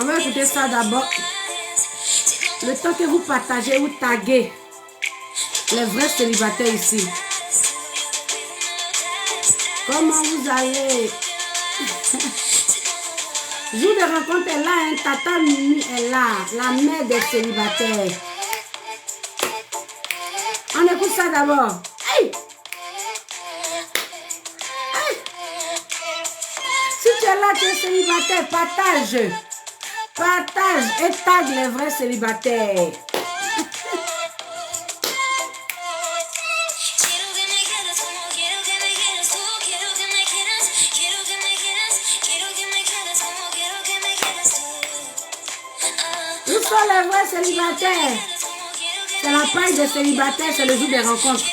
va écouter ça d'abord. Le temps que vous partagez, vous taguez les vrais célibataires ici. Comment vous allez? Jour de rencontre est là, hein? Tata Mimi est là, la mère des célibataires. On écoute ça d'abord. Hey! Hey! Si tu es là, tu es célibataire, partage. Partage et tag les vrais célibataires. Où sont les vrais célibataires? C'est la page des célibataires, c'est le jour des rencontres.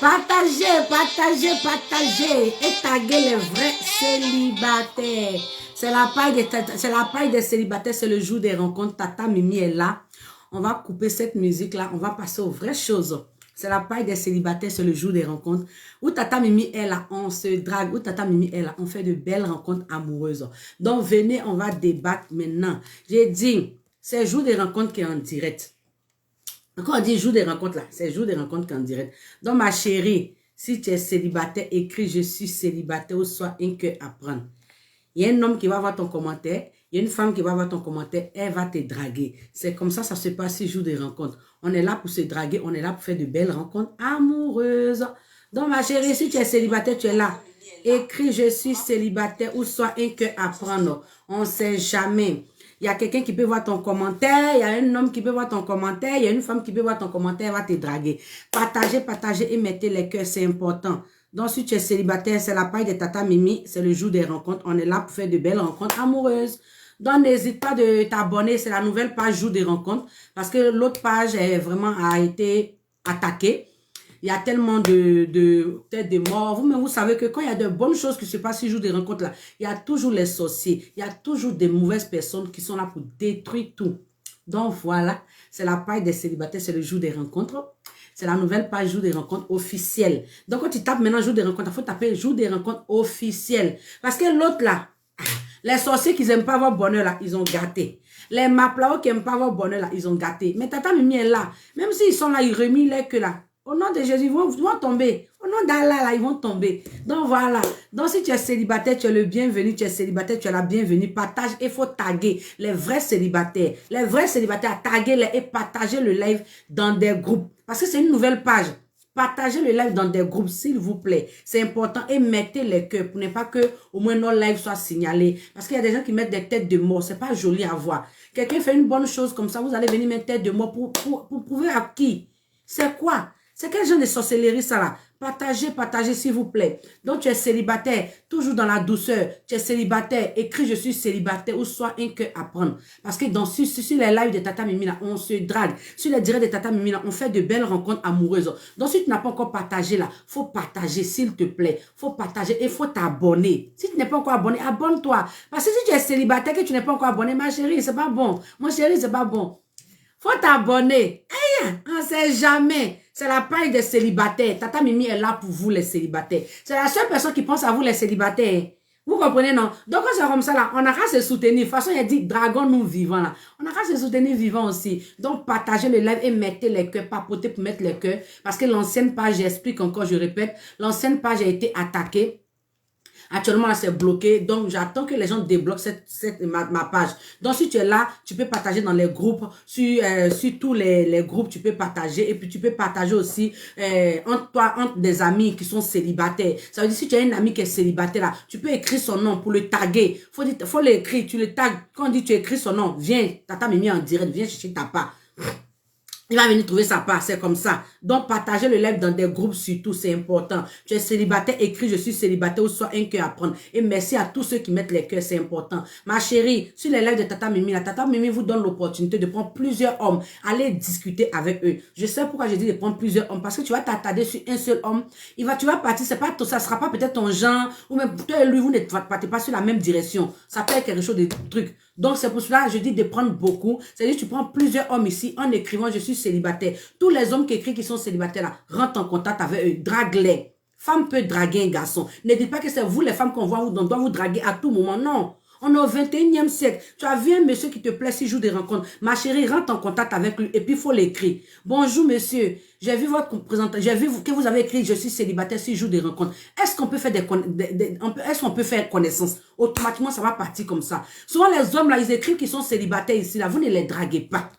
Partagez, partagez, partagez et taguez les vrais célibataires. C'est la paille des célibataires, c'est le jour des rencontres. Tata Mimi est là. On va couper cette musique-là, on va passer aux vraies choses. C'est la paille des célibataires, c'est le jour des rencontres. Où Tata Mimi est là, on se drague. Où Tata Mimi est là, on fait de belles rencontres amoureuses. Donc venez, on va débattre maintenant. J'ai dit, c'est le jour des rencontres qui est en direct. Quand on dit jour des rencontres là, c'est jour des rencontres qui est en direct. Donc ma chérie, si tu es célibataire, écris je suis célibataire ou soit un cœur à prendre. Il y a un homme qui va voir ton commentaire, il y a une femme qui va voir ton commentaire, elle va te draguer. C'est comme ça se passe ces jours des rencontres. On est là pour se draguer, on est là pour faire de belles rencontres amoureuses. Donc ma chérie, si tu es célibataire, tu es là. Écris je suis célibataire ou soit un cœur à prendre. On ne sait jamais. Il y a quelqu'un qui peut voir ton commentaire, il y a un homme qui peut voir ton commentaire, il y a une femme qui peut voir ton commentaire, elle va te draguer. Partagez, partagez et mettez les cœurs, c'est important. Donc, si tu es célibataire, c'est la paille de Tata Mimi, c'est le jour des rencontres. On est là pour faire de belles rencontres amoureuses. Donc, n'hésite pas de t'abonner, c'est la nouvelle page jour des rencontres, parce que l'autre page a été attaquée. Il y a tellement peut-être de morts. Vous-même, vous savez que quand il y a de bonnes choses qui se passent ce jour des rencontres là, il y a toujours les sorciers. Il y a toujours des mauvaises personnes qui sont là pour détruire tout. Donc voilà, c'est la paille des célibataires, c'est le jour des rencontres. C'est la nouvelle page jour des rencontres officielles. Donc quand tu tapes maintenant jour des rencontres, il faut taper jour des rencontres officielles. Parce que l'autre là, les sorciers qui n'aiment pas avoir bonheur là, ils ont gâté. Les maplao qui n'aiment pas avoir bonheur là, ils ont gâté. Mais Tata Mimi est là. Même s'ils sont là, ils remis les que là. Au nom de Jésus, ils vont tomber. Au nom d'Allah, là, ils vont tomber. Donc, voilà. Donc, si tu es célibataire, tu es le bienvenu. Tu es célibataire, tu es la bienvenue. Partage et il faut taguer les vrais célibataires. Les vrais célibataires, taguez-les et partagez le live dans des groupes. Parce que c'est une nouvelle page. Partagez le live dans des groupes, s'il vous plaît. C'est important. Et mettez les cœurs pour ne pas que au moins nos lives soient signalés. Parce qu'il y a des gens qui mettent des têtes de mort. C'est pas joli à voir. Quelqu'un fait une bonne chose comme ça, vous allez venir mettre tête de mort pour prouver à qui? C'est quoi? C'est quel genre de sorcellerie ça là? Partagez, partagez s'il vous plaît. Donc tu es célibataire, toujours dans la douceur. Tu es célibataire, écris je suis célibataire ou soit un cœur à prendre. Parce que sur les lives de Tata Mimi là, on se drague. Sur les directs de Tata Mimi là, on fait de belles rencontres amoureuses. Donc si tu n'as pas encore partagé là, faut partager s'il te plaît. Faut partager et faut t'abonner. Si tu n'es pas encore abonné, abonne-toi. Parce que si tu es célibataire et que tu n'es pas encore abonné, ma chérie, c'est pas bon. Mon chéri, c'est pas bon. Faut t'abonner. Hey, on sait jamais. C'est la paille des célibataires. Tata Mimi est là pour vous, les célibataires. C'est la seule personne qui pense à vous, les célibataires. Vous comprenez, non? Donc, quand c'est comme ça, là, on a qu'à se soutenir. De toute façon, il a dit, dragon nous vivants, là. On a qu'à se soutenir vivants aussi. Donc, partagez le live et mettez les cœurs, papotez pour mettre les cœurs. Parce que l'ancienne page, j'explique encore, je répète, l'ancienne page a été attaquée. Actuellement, là, c'est bloqué. Donc, j'attends que les gens débloquent ma page. Donc, si tu es là, tu peux partager dans les groupes. Sur tous les groupes, tu peux partager. Et puis, tu peux partager aussi entre des amis qui sont célibataires. Ça veut dire, si tu as une amie qui est célibataire, là, tu peux écrire son nom pour le taguer. Faut l'écrire. Tu le tagues. Quand on dit tu écris son nom, viens. Tata Mimi en direct. Viens chercher ta part. Il va venir trouver sa part, c'est comme ça. Donc, partagez le live dans des groupes surtout, c'est important. Tu es célibataire, écris je suis célibataire ou soit un cœur à prendre. Et merci à tous ceux qui mettent les cœurs, c'est important. Ma chérie, sur les lives de Tata Mimi, la Tata Mimi vous donne l'opportunité de prendre plusieurs hommes. Allez discuter avec eux. Je sais pourquoi j'ai dit de prendre plusieurs hommes. Parce que tu vas t'attarder sur un seul homme. Tu vas partir, ça sera pas peut-être ton genre. Ou même toi et lui, vous ne partez pas sur la même direction. Ça peut être quelque chose de truc. Donc, c'est pour cela que je dis de prendre beaucoup. C'est-à-dire tu prends plusieurs hommes ici en écrivant je suis suis célibataire. Tous les hommes qui écrivent qui sont célibataires là, rentrent en contact avec eux, drague-les. Femme peut draguer un garçon. Ne dites pas que c'est vous les femmes qu'on voit, on doit vous draguer à tout moment. Non. On est au 21e siècle. Tu as vu un monsieur qui te plaît 6 jours de rencontre. Ma chérie, rentre en contact avec lui et puis il faut l'écrire. Bonjour monsieur, j'ai vu votre présentation, j'ai vu que vous avez écrit je suis célibataire 6 jours de rencontre. Est-ce qu'on peut faire est-ce qu'on peut faire connaissance? Automatiquement, ça va partir comme ça. Souvent les hommes là, ils écrivent qu'ils sont célibataires ici là. Vous ne les draguez pas.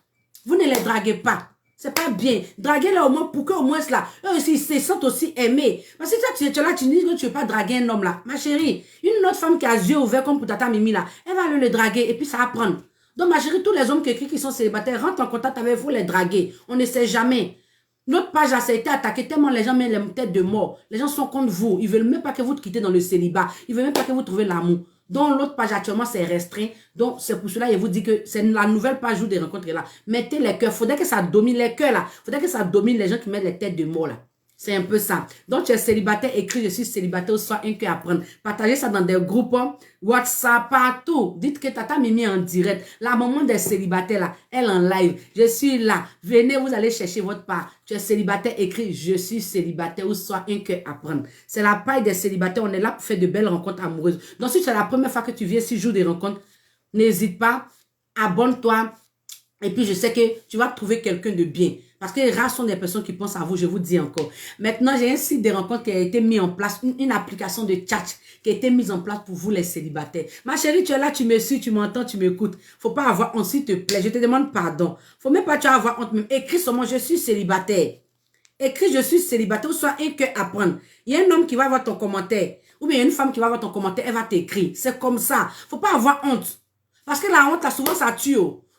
Vous ne les draguez pas. C'est pas bien. Draguer là au moins pour qu'au moins là, eux aussi, ils se sentent aussi aimés. Parce que toi, tu es là, tu dis que tu ne veux pas draguer un homme là. Ma chérie, une autre femme qui a les yeux ouverts comme pour Tata Mimi là, elle va le draguer et puis ça va prendre. Donc ma chérie, tous les hommes qui écrivent qui sont célibataires, rentrent en contact avec vous, les draguer. On ne sait jamais. Notre page a été attaquée tellement les gens mettent les têtes de mort. Les gens sont contre vous. Ils veulent même pas que vous quittez dans le célibat. Ils veulent même pas que vous trouviez l'amour. Donc, l'autre page actuellement, c'est restreint. Donc, c'est pour cela, je vous dis que c'est la nouvelle page où des rencontres là. Mettez les cœurs. Faudrait que ça domine les cœurs là. Faudrait que ça domine les gens qui mettent les têtes de mort là. C'est un peu ça. Donc, tu es célibataire, écris je suis célibataire ou soit un cœur à prendre. Partagez ça dans des groupes, WhatsApp, partout. Dites que Tata Mimi en direct. La maman des célibataires là, elle en live. Je suis là. Venez, vous allez chercher votre part. Tu es célibataire, écris je suis célibataire ou soit un cœur à prendre. C'est la paille des célibataires. On est là pour faire de belles rencontres amoureuses. Donc, si c'est la première fois que tu viens 6 jours de rencontres, n'hésite pas. Abonne-toi. Et puis, je sais que tu vas trouver quelqu'un de bien. Parce que les rares sont des personnes qui pensent à vous, je vous dis encore. Maintenant, j'ai un site de rencontre qui a été mis en place, une application de chat qui a été mise en place pour vous les célibataires. Ma chérie, tu es là, tu me suis, tu m'entends, tu m'écoutes. Faut pas avoir honte, s'il te plaît. Je te demande pardon. Faut même pas tu avoir honte même. Écris seulement, je suis célibataire. Écris, je suis célibataire ou soit un cœur à prendre. Il y a un homme qui va voir ton commentaire. Ou bien il y a une femme qui va voir ton commentaire, elle va t'écrire. C'est comme ça. Faut pas avoir honte. Parce que la honte, là, souvent, ça tue.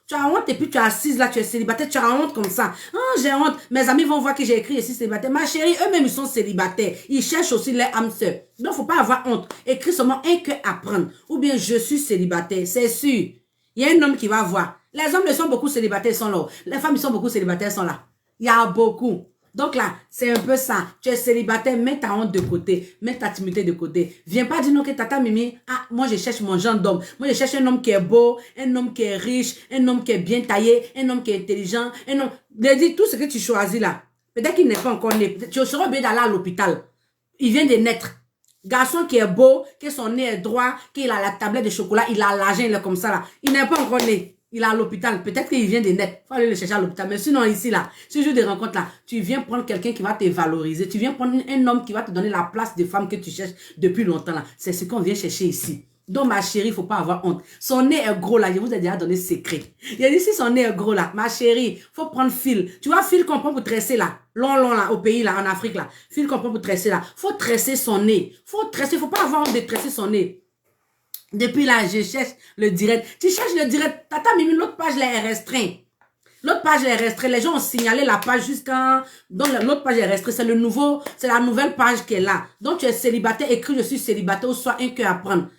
Tu as honte et puis tu es assise là, tu es célibataire, tu as honte comme ça. Ah, j'ai honte. Mes amis vont voir que j'ai écrit ici célibataire. Ma chérie, eux-mêmes, ils sont célibataires. Ils cherchent aussi les âmes sœurs. Donc, faut pas avoir honte. Écris seulement un cœur à prendre. Ou bien, je suis célibataire. C'est sûr. Il y a un homme qui va voir. Les hommes, ils sont beaucoup célibataires, ils sont là. Les femmes, ils sont beaucoup célibataires, ils sont là. Il y a beaucoup. Donc là, c'est un peu ça. Tu es célibataire, mets ta honte de côté. Mets ta timidité de côté. Viens pas dire non que Tata Mimi, ah, moi je cherche mon genre d'homme. Moi je cherche un homme qui est beau, un homme qui est riche, un homme qui est bien taillé, un homme qui est intelligent, un homme... Je dis tout ce que tu choisis là. Peut-être qu'il n'est pas encore né. Tu seras obligé d'aller à l'hôpital. Il vient de naître. Garçon qui est beau, que son nez est droit, qu'il a la tablette de chocolat, il a l'argent, il est comme ça là. Il n'est pas encore né. Il est à l'hôpital. Peut-être qu'il vient de naître. Il faut aller le chercher à l'hôpital. Mais sinon, ici, là, ce jour de rencontre, là, tu viens prendre quelqu'un qui va te valoriser. Tu viens prendre un homme qui va te donner la place de femme que tu cherches depuis longtemps, là. C'est ce qu'on vient chercher ici. Donc, ma chérie, il ne faut pas avoir honte. Son nez est gros, là. Je vous ai déjà donné secret. Il a dit, si son nez est gros, là, ma chérie, il faut prendre fil. Tu vois, fil qu'on prend pour tresser, là. Long, là, au pays, là, en Afrique, là. Fil qu'on prend pour tresser, là. Il faut tresser son nez. Il ne faut pas avoir honte de tresser son nez. Depuis là, je cherche le direct. Tu cherches le direct. Tata Mimi, l'autre page là est restreinte. L'autre page est restreinte. Les gens ont signalé la page jusqu'à... Donc l'autre page est restreinte. C'est la nouvelle page qui est là. Donc tu es célibataire, écris je suis célibataire ou soit un cœur à prendre.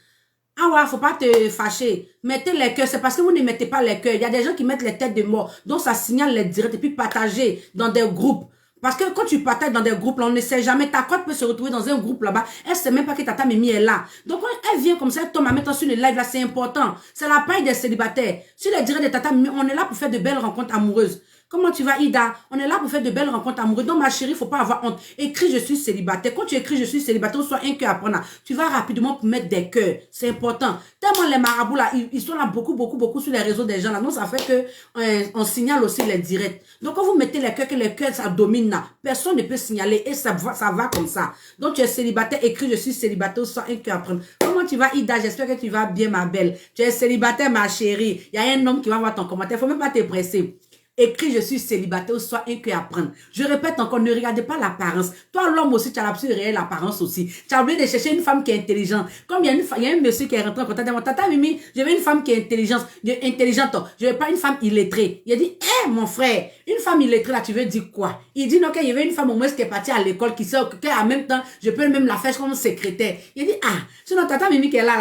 Ah ouais, faut pas te fâcher. Mettez les cœurs. C'est parce que vous ne mettez pas les cœurs. Il y a des gens qui mettent les têtes de mort. Donc ça signale les directs et puis partagez dans des groupes. Parce que quand tu partages dans des groupes, là, on ne sait jamais. Ta cote peut se retrouver dans un groupe là-bas. Elle ne sait même pas que Tata Mimi est là. Donc, quand elle vient comme ça, elle tombe à mettre sur le live là, c'est important. C'est la paille des célibataires. Sur les directs de Tata Mimi, on est là pour faire de belles rencontres amoureuses. Comment tu vas, Ida? On est là pour faire de belles rencontres amoureuses. Donc, ma chérie, il ne faut pas avoir honte. Écris je suis célibataire. Quand tu écris je suis célibataire, ou soit un cœur à prendre, tu vas rapidement pour mettre des cœurs. C'est important. Tellement les marabouts là, ils sont là beaucoup sur les réseaux des gens là. Donc, ça fait que on signale aussi les directs. Donc, quand vous mettez les cœurs, ça domine là. Personne ne peut signaler et ça va comme ça. Donc, tu es célibataire, écris je suis célibataire, ou soit un cœur à prendre. Comment tu vas, Ida? J'espère que tu vas bien, ma belle. Tu es célibataire, ma chérie. Il y a un homme qui va voir ton commentaire. Il ne faut même pas te presser. Écris je suis célibataire ou soit un cœur à prendre. Je répète encore, ne regardez pas l'apparence. Toi, l'homme aussi, tu as l'absolu réel l'apparence aussi. Tu as oublié de chercher une femme qui est intelligente. Comme il y a un monsieur qui est rentré en contact avec moi. Tata Mimi, je veux une femme qui est intelligente. Je veux pas une femme illettrée. Il a dit, hé, mon frère, une femme illettrée là, tu veux dire quoi? Il dit, non, qu'il y avait une femme au moins qui est partie à l'école, qui en même temps, je peux même la faire comme secrétaire. Il a dit, ah, sinon Tata Mimi qui est là.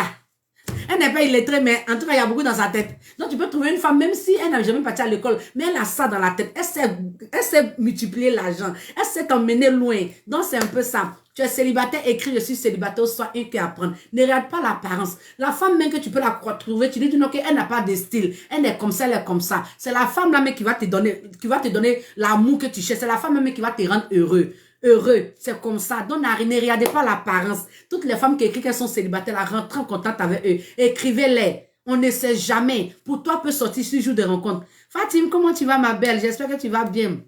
Elle n'est pas illettrée, mais en tout cas, il y a beaucoup dans sa tête. Donc, tu peux trouver une femme, même si elle n'a jamais parti à l'école, mais elle a ça dans la tête. Elle sait multiplier l'argent. Elle sait t'emmener loin. Donc, c'est un peu ça. Tu es célibataire, écris, je suis célibataire, soit un qui apprend. Ne regarde pas l'apparence. La femme, même que tu peux la trouver, tu dis, non, qu'elle n'a pas de style. Elle est comme ça, elle est comme ça. C'est la femme, là, même qui va te donner l'amour que tu cherches. C'est la femme, même qui va te rendre heureux. Heureux, c'est comme ça. Donc, ne regardez pas l'apparence. Toutes les femmes qui écrivent qu'elles sont célibataires, rentrent en contact avec eux. Écrivez-les. On ne sait jamais. Pour toi, peut sortir ce jour de rencontre. Fatim, comment tu vas, ma belle? J'espère que tu vas bien.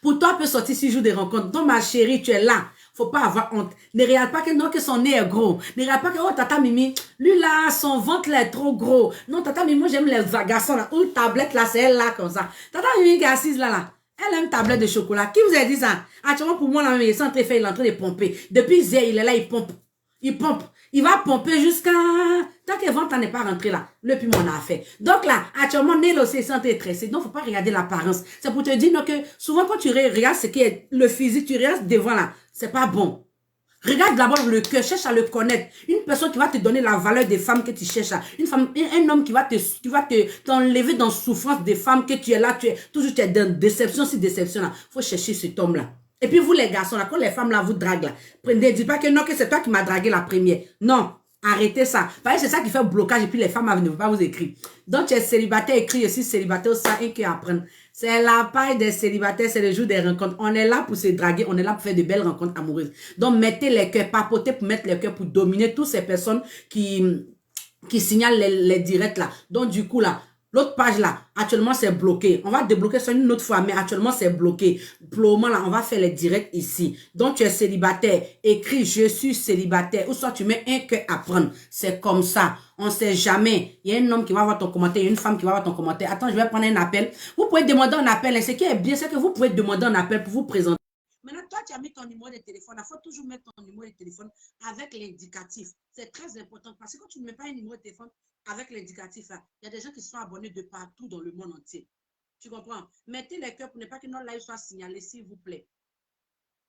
Pour toi, peut sortir ce jour de rencontre. Donc, ma chérie, tu es là. Faut pas avoir honte. Ne regarde pas que, non, que son nez est gros. Ne regarde pas que, oh, tata Mimi, lui là, son ventre là est trop gros. Non, tata Mimi, moi j'aime les garçons là. Ou tablette là, c'est elle là, comme ça. Tata Mimi qui est assise là. Elle aime tablette de chocolat. Qui vous a dit ça? Actuellement, pour moi, là, il est en train de faire, il est en train de pomper. Depuis hier, il est là, il pompe. Il pompe. Il va pomper jusqu'à... Tant que le ventre n'est pas rentré là, le piment on a fait. Donc là, actuellement, Nel aussi est en train de tresser. Donc, faut pas regarder l'apparence. C'est pour te dire non, que souvent, quand tu regardes ce qui est le physique, tu regardes devant là, c'est pas bon. Regarde d'abord le cœur, cherche à le connaître. Une personne qui va te donner la valeur des femmes que tu cherches. Une femme, un homme qui va t'enlever dans souffrance des femmes que tu es là, tu es dans déception sur déception là. Faut chercher cet homme là. Et puis vous les garçons là, quand les femmes là vous draguent là, ne dites pas que non, que c'est toi qui m'as dragué la première. Non. Arrêtez ça. Parce que c'est ça qui fait blocage et puis les femmes ne vont pas vous écrire. Donc tu es célibataire, écris aussi célibataire, ça et qui apprennent. C'est la paille des célibataires, c'est le jour des rencontres. On est là pour se draguer, on est là pour faire de belles rencontres amoureuses. Donc mettez les cœurs, papotez pour mettre les cœurs pour dominer toutes ces personnes qui signalent les directs là. Donc du coup là, l'autre page là, actuellement c'est bloqué. On va débloquer ça une autre fois, mais actuellement c'est bloqué. Pour le moment là, on va faire les directs ici. Donc tu es célibataire, écris je suis célibataire. Ou soit tu mets un cœur à prendre. C'est comme ça. On ne sait jamais. Il y a un homme qui va voir ton commentaire, il y a une femme qui va voir ton commentaire. Attends, je vais prendre un appel. Vous pouvez demander un appel. Et ce qui est bien, c'est que vous pouvez demander un appel pour vous présenter. Maintenant, toi, tu as mis ton numéro de téléphone. Il faut toujours mettre ton numéro de téléphone avec l'indicatif. C'est très important parce que quand tu ne mets pas un numéro de téléphone avec l'indicatif, il y a des gens qui sont abonnés de partout dans le monde entier. Tu comprends? Mettez les cœurs pour ne pas que notre live soit signalé, s'il vous plaît.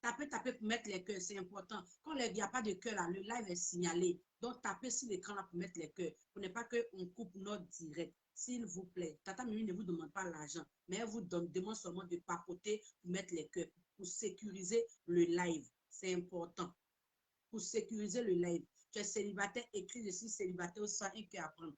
Tapez pour mettre les cœurs, c'est important. Quand il n'y a pas de cœur là, le live est signalé. Donc, tapez sur l'écran là pour mettre les cœurs. Pour ne pas qu'on coupe notre direct. S'il vous plaît. Tata Mimi ne vous demande pas l'argent, mais elle vous demande seulement de papoter pour mettre les cœurs, pour sécuriser le live. C'est important. Pour sécuriser le live. Tu es célibataire, écris je suis célibataire, sans un cœur à prendre.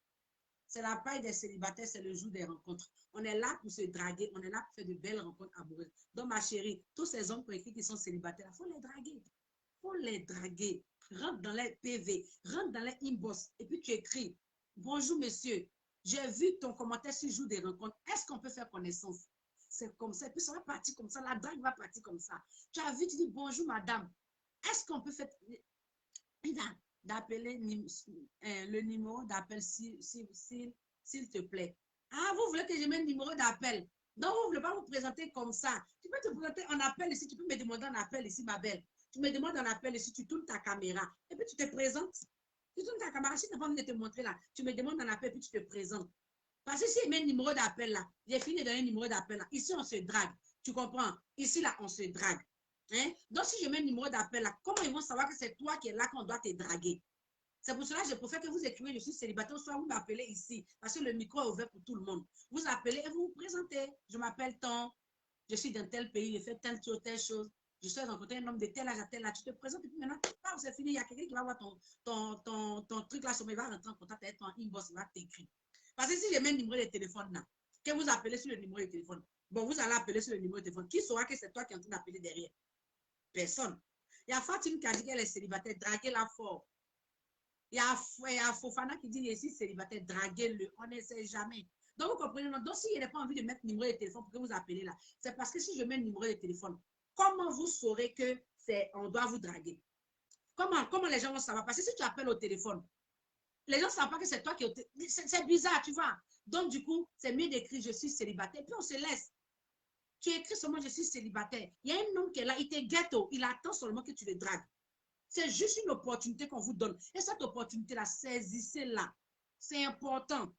C'est la paille des célibataires, c'est le jour des rencontres. On est là pour se draguer, on est là pour faire de belles rencontres amoureuses. Donc, ma chérie, tous ces hommes qui sont célibataires, il faut les draguer. Il faut les draguer. Rentre dans les PV, rentre dans les inbox, et puis tu écris, bonjour monsieur, j'ai vu ton commentaire sur le jour des rencontres, est-ce qu'on peut faire connaissance? C'est comme ça, et puis ça va partir comme ça, la drague va partir comme ça. Tu as vu, tu dis, bonjour madame, est-ce qu'on peut faire... d'appeler le numéro d'appel s'il te plaît. Ah, vous voulez que je mette le numéro d'appel? Donc, vous ne voulez pas vous présenter comme ça. Tu peux te présenter en appel ici, tu peux me demander un appel ici, ma belle. Tu me demandes un appel ici, tu tournes ta caméra et puis tu te présentes. Tu tournes ta caméra, si tu n'as pas envie de te montrer là, tu me demandes un appel puis tu te présentes. Parce que si je mets un numéro d'appel là, j'ai fini de donner un numéro d'appel là. Ici, on se drague. Tu comprends? Ici, là, on se drague. Hein? Donc, si je mets un numéro d'appel là, comment ils vont savoir que c'est toi qui es là qu'on doit te draguer? C'est pour cela que je préfère que vous écrivez je suis célibataire, soit vous m'appelez ici, parce que le micro est ouvert pour tout le monde. Vous appelez et vous vous présentez. Je m'appelle tant, je suis dans tel pays, je fais telle chose, telle chose. Je suis rencontré un homme de tel âge à tel âge. Tu te présentes et puis maintenant, c'est fini. Il y a quelqu'un qui va voir ton truc là, il va rentrer en contact avec ton inbox, il va t'écrire. Parce que si je mets le numéro de téléphone là, que vous appelez sur le numéro de téléphone, bon, vous allez appeler sur le numéro de téléphone. Qui saura que c'est toi qui es en train d'appeler derrière? Personne. Il y a Fatim qui a dit qu'elle est célibataire, draguez-la fort. Il y a Fofana qui dit ici célibataire, draguez-le, on ne sait jamais. Donc, vous comprenez, donc s'il n'a pas envie de mettre le numéro de téléphone pour que vous appelez là, c'est parce que si je mets le numéro de téléphone, comment vous saurez que on doit vous draguer? Comment les gens vont savoir? Parce que si tu appelles au téléphone, les gens ne savent pas que c'est toi qui... C'est bizarre, tu vois. Donc, du coup, c'est mieux d'écrire je suis célibataire, puis on se laisse. Tu écris seulement je suis célibataire. Il y a un homme qui est là, il te ghetto, il attend seulement que tu le dragues. C'est juste une opportunité qu'on vous donne. Et cette opportunité-là, saisissez-la. C'est important.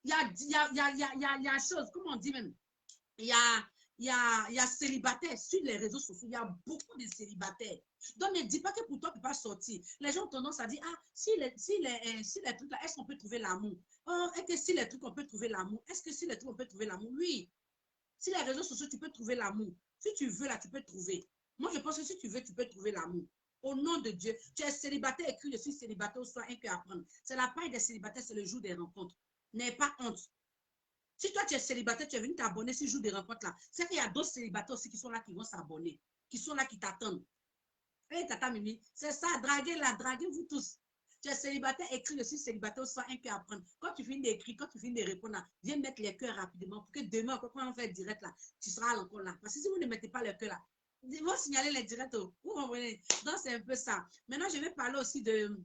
Il y a chose, comment on dit même, il y a il y a célibataires sur les réseaux sociaux, il y a beaucoup de célibataires. Donc, ne dis pas que pour toi, tu ne peux pas sortir. Les gens ont tendance à dire, ah, si les trucs là, est-ce qu'on peut trouver l'amour? Oh, est-ce que si les trucs, on peut trouver l'amour? Est-ce que si les trucs, on peut trouver l'amour? Oui. Si les réseaux sociaux, tu peux trouver l'amour. Si tu veux, là, tu peux trouver. Moi, je pense que si tu veux, tu peux trouver l'amour. Au nom de Dieu, tu es célibataire, écrit, je suis célibataire, soit un cœur à prendre. C'est la paille des célibataires, c'est le jour des rencontres. N'aie pas honte. Si toi, tu es célibataire, tu es venu t'abonner ce jour des rencontres-là, c'est qu'il y a d'autres célibataires aussi qui sont là, qui vont s'abonner, qui sont là, qui t'attendent. Hey, tata Mimi, c'est ça, draguez-la, draguez-vous tous. Tu es célibataire, écris, je suis célibataire, soit un cœur à prendre. Quand tu finis d'écrire, quand tu finis de répondre, là, viens mettre les cœurs rapidement pour que demain, quand on fait direct là, tu seras encore là. Parce que si vous ne mettez pas les cœurs là, ils vont signaler les directs. Vous comprenez? Donc, c'est un peu ça. Maintenant, je vais parler aussi de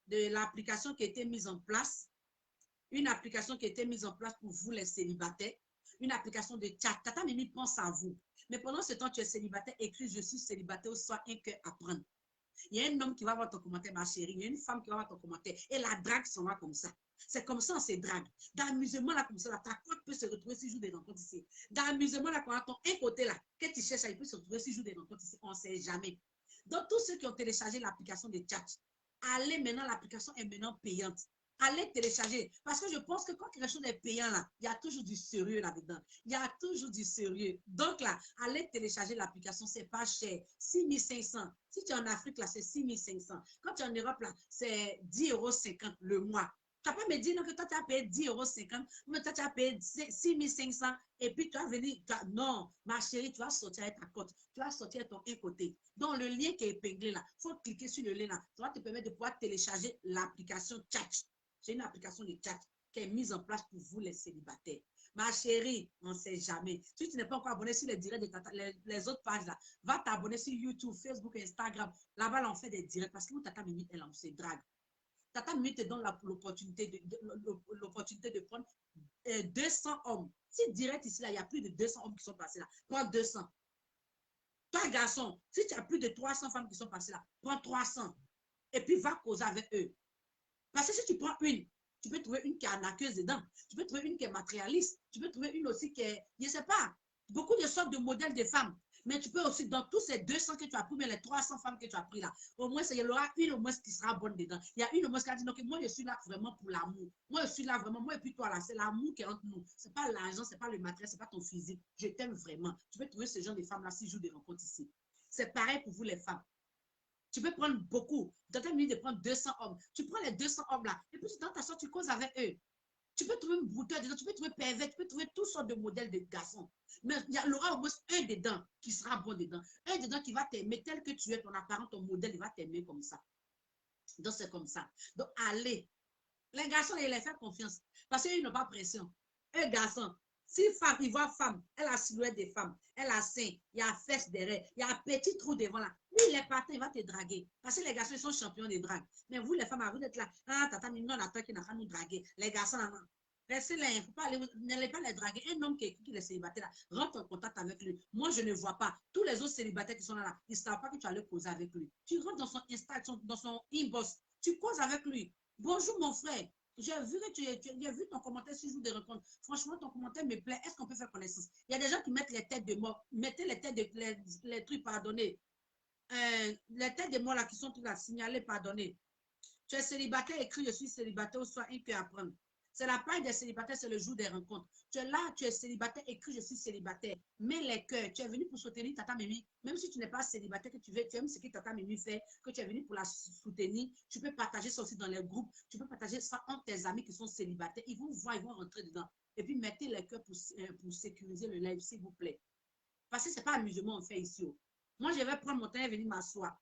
l'application qui a été mise en place. Une application qui a été mise en place pour vous, les célibataires. Une application de chat. Tata Mimi pense à vous. Mais pendant ce temps, tu es célibataire, écris je suis célibataire ou soit un cœur à prendre. Il y a un homme qui va voir ton commentaire, ma chérie. Il y a une femme qui va voir ton commentaire. Et la drague s'en va comme ça. C'est comme ça, on se drague. Dans l'amusement, là, comme ça, là, ta cote peut se retrouver si joue des rencontres ici. Dans l'amusement, là, quand on attend un côté, là, que tu cherches, il peut se retrouver si joue des rencontres ici. On ne sait jamais. Donc, tous ceux qui ont téléchargé l'application de chat, allez maintenant, l'application est maintenant payante. Allez télécharger. Parce que je pense que quand quelque chose est payant, là, il y a toujours du sérieux là-dedans. Il y a toujours du sérieux. Donc là, allez télécharger l'application, c'est pas cher. 6 500. Si tu es en Afrique, là, c'est 6 500. Quand tu es en Europe, là, c'est 10,50 € le mois. Tu n'as pas me dire non, que toi, tu as payé 10,50 €, mais toi, tu as payé 6 500 et puis tu as venu. Non, ma chérie, tu vas sortir avec ta cote. Tu vas sortir avec ton un côté. Donc, le lien qui est épinglé là, il faut cliquer sur le lien là. Ça va te permettre de pouvoir télécharger l'application chat. C'est une application de chat qui est mise en place pour vous, les célibataires. Ma chérie, on ne sait jamais. Si tu n'es pas encore abonné sur les directs de Tata, les autres pages là, va t'abonner sur YouTube, Facebook, Instagram. Là-bas, là, on fait des directs parce que Tata Mimi, elle, on se drague. Tata Mimi te donne l'opportunité de prendre 200 hommes. Si direct ici, là, il y a plus de 200 hommes qui sont passés là, prends 200. Toi, garçon, si tu as plus de 300 femmes qui sont passées là, prends 300. Et puis, va causer avec eux. Parce que si tu prends une, tu peux trouver une qui est arnaqueuse dedans. Tu peux trouver une qui est matérialiste. Tu peux trouver une aussi qui est, je ne sais pas, beaucoup de sortes de modèles de femmes. Mais tu peux aussi, dans tous ces 200 que tu as pris, mais les 300 femmes que tu as pris là, au moins, il y aura une au moins qui sera bonne dedans. Il y a une au moins qui a dit, non, que moi, je suis là vraiment pour l'amour. Moi, je suis là vraiment, moi et puis toi là, c'est l'amour qui est entre nous. Ce n'est pas l'argent, ce n'est pas le matériel, ce n'est pas ton physique. Je t'aime vraiment. Tu peux trouver ce genre de femmes là si je joue des rencontres ici. C'est pareil pour vous les femmes. Tu peux prendre beaucoup. Dans ta minute de prendre 200 hommes. Tu prends les 200 hommes là. Et puis dans ta sorte, tu causes avec eux. Tu peux trouver une bouteille dedans, tu peux trouver pervers, tu peux trouver toutes sortes de modèles de garçons. Mais il y aura au moins un dedans qui sera bon dedans. Un dedans qui va t'aimer tel que tu es, ton apparent, ton modèle, il va t'aimer comme ça. Donc c'est comme ça. Donc allez. Les garçons, ils les font confiance. Parce qu'ils n'ont pas pression. Un garçon, si femme, il voit femme, elle a la silhouette des femmes, elle a sein, il y a fesse derrière, il y a un petit trou devant là. Lui, il est parti, il va te draguer. Parce que les garçons, ils sont champions de drague. Mais vous, les femmes, vous êtes là. Ah, tata, nous, on attend qu'il n'a pas nous draguer. Les garçons, non, non. Restez là, il ne faut pas aller, n'allez pas les draguer. Un homme qui est célibataire, là, rentre en contact avec lui. Moi, je ne vois pas. Tous les autres célibataires qui sont là, ils ne savent pas que tu allais causer avec lui. Tu rentres dans son Insta, dans son inbox, tu causes avec lui. Bonjour, mon frère. J'ai vu que j'ai vu ton commentaire sur jour de rencontre. Franchement, ton commentaire me plaît. Est-ce qu'on peut faire connaissance? Il y a des gens qui mettent les têtes de mort. Mettez les têtes de les trucs, pardonnez. Les têtes de mort là qui sont là, signalés, pardonnez. Tu es célibataire, écrit je suis célibataire ou soit un cœur à prendre. C'est la paille des célibataires, c'est le jour des rencontres. Tu es là, tu es célibataire, écrit je suis célibataire. Mets les cœurs, tu es venu pour soutenir Tata Mimi. Même si tu n'es pas célibataire, que tu aimes ce que Tata Mimi fait, que tu es venu pour la soutenir, tu peux partager ça aussi dans les groupes. Tu peux partager ça entre tes amis qui sont célibataires. Ils vont voir, ils vont rentrer dedans. Et puis mettez les cœurs pour sécuriser le live, s'il vous plaît. Parce que ce n'est pas amusement, on fait ici. Moi, je vais prendre mon temps et venir m'asseoir.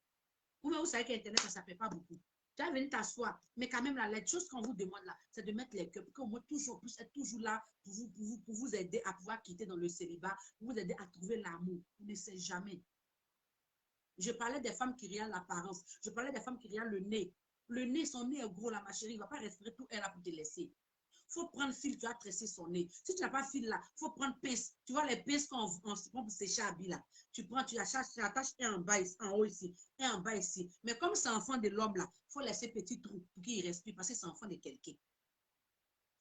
Vous savez qu'Internet, ça ne fait pas beaucoup. Tu vas venir t'asseoir. Mais quand même, là, les choses qu'on vous demande là, c'est de mettre les cœurs pour qu'au moins toujours plus être toujours là pour vous aider à pouvoir quitter dans le célibat, pour vous aider à trouver l'amour. Vous ne savez jamais. Je parlais des femmes qui regardent l'apparence. Je parlais des femmes qui regardent le nez. Le nez, son nez est gros, là, ma chérie, il ne va pas respirer tout elle là pour te laisser. Il faut prendre fil, tu vas tresser son nez. Si tu n'as pas fil là, il faut prendre pince. Tu vois les pinces qu'on se prend pour sécher habits là. Tu prends, tu attaches un en bas ici, en haut ici, et en bas ici. Mais comme c'est enfant de l'homme là, il faut laisser petit trou pour qu'il respire parce que c'est enfant de quelqu'un.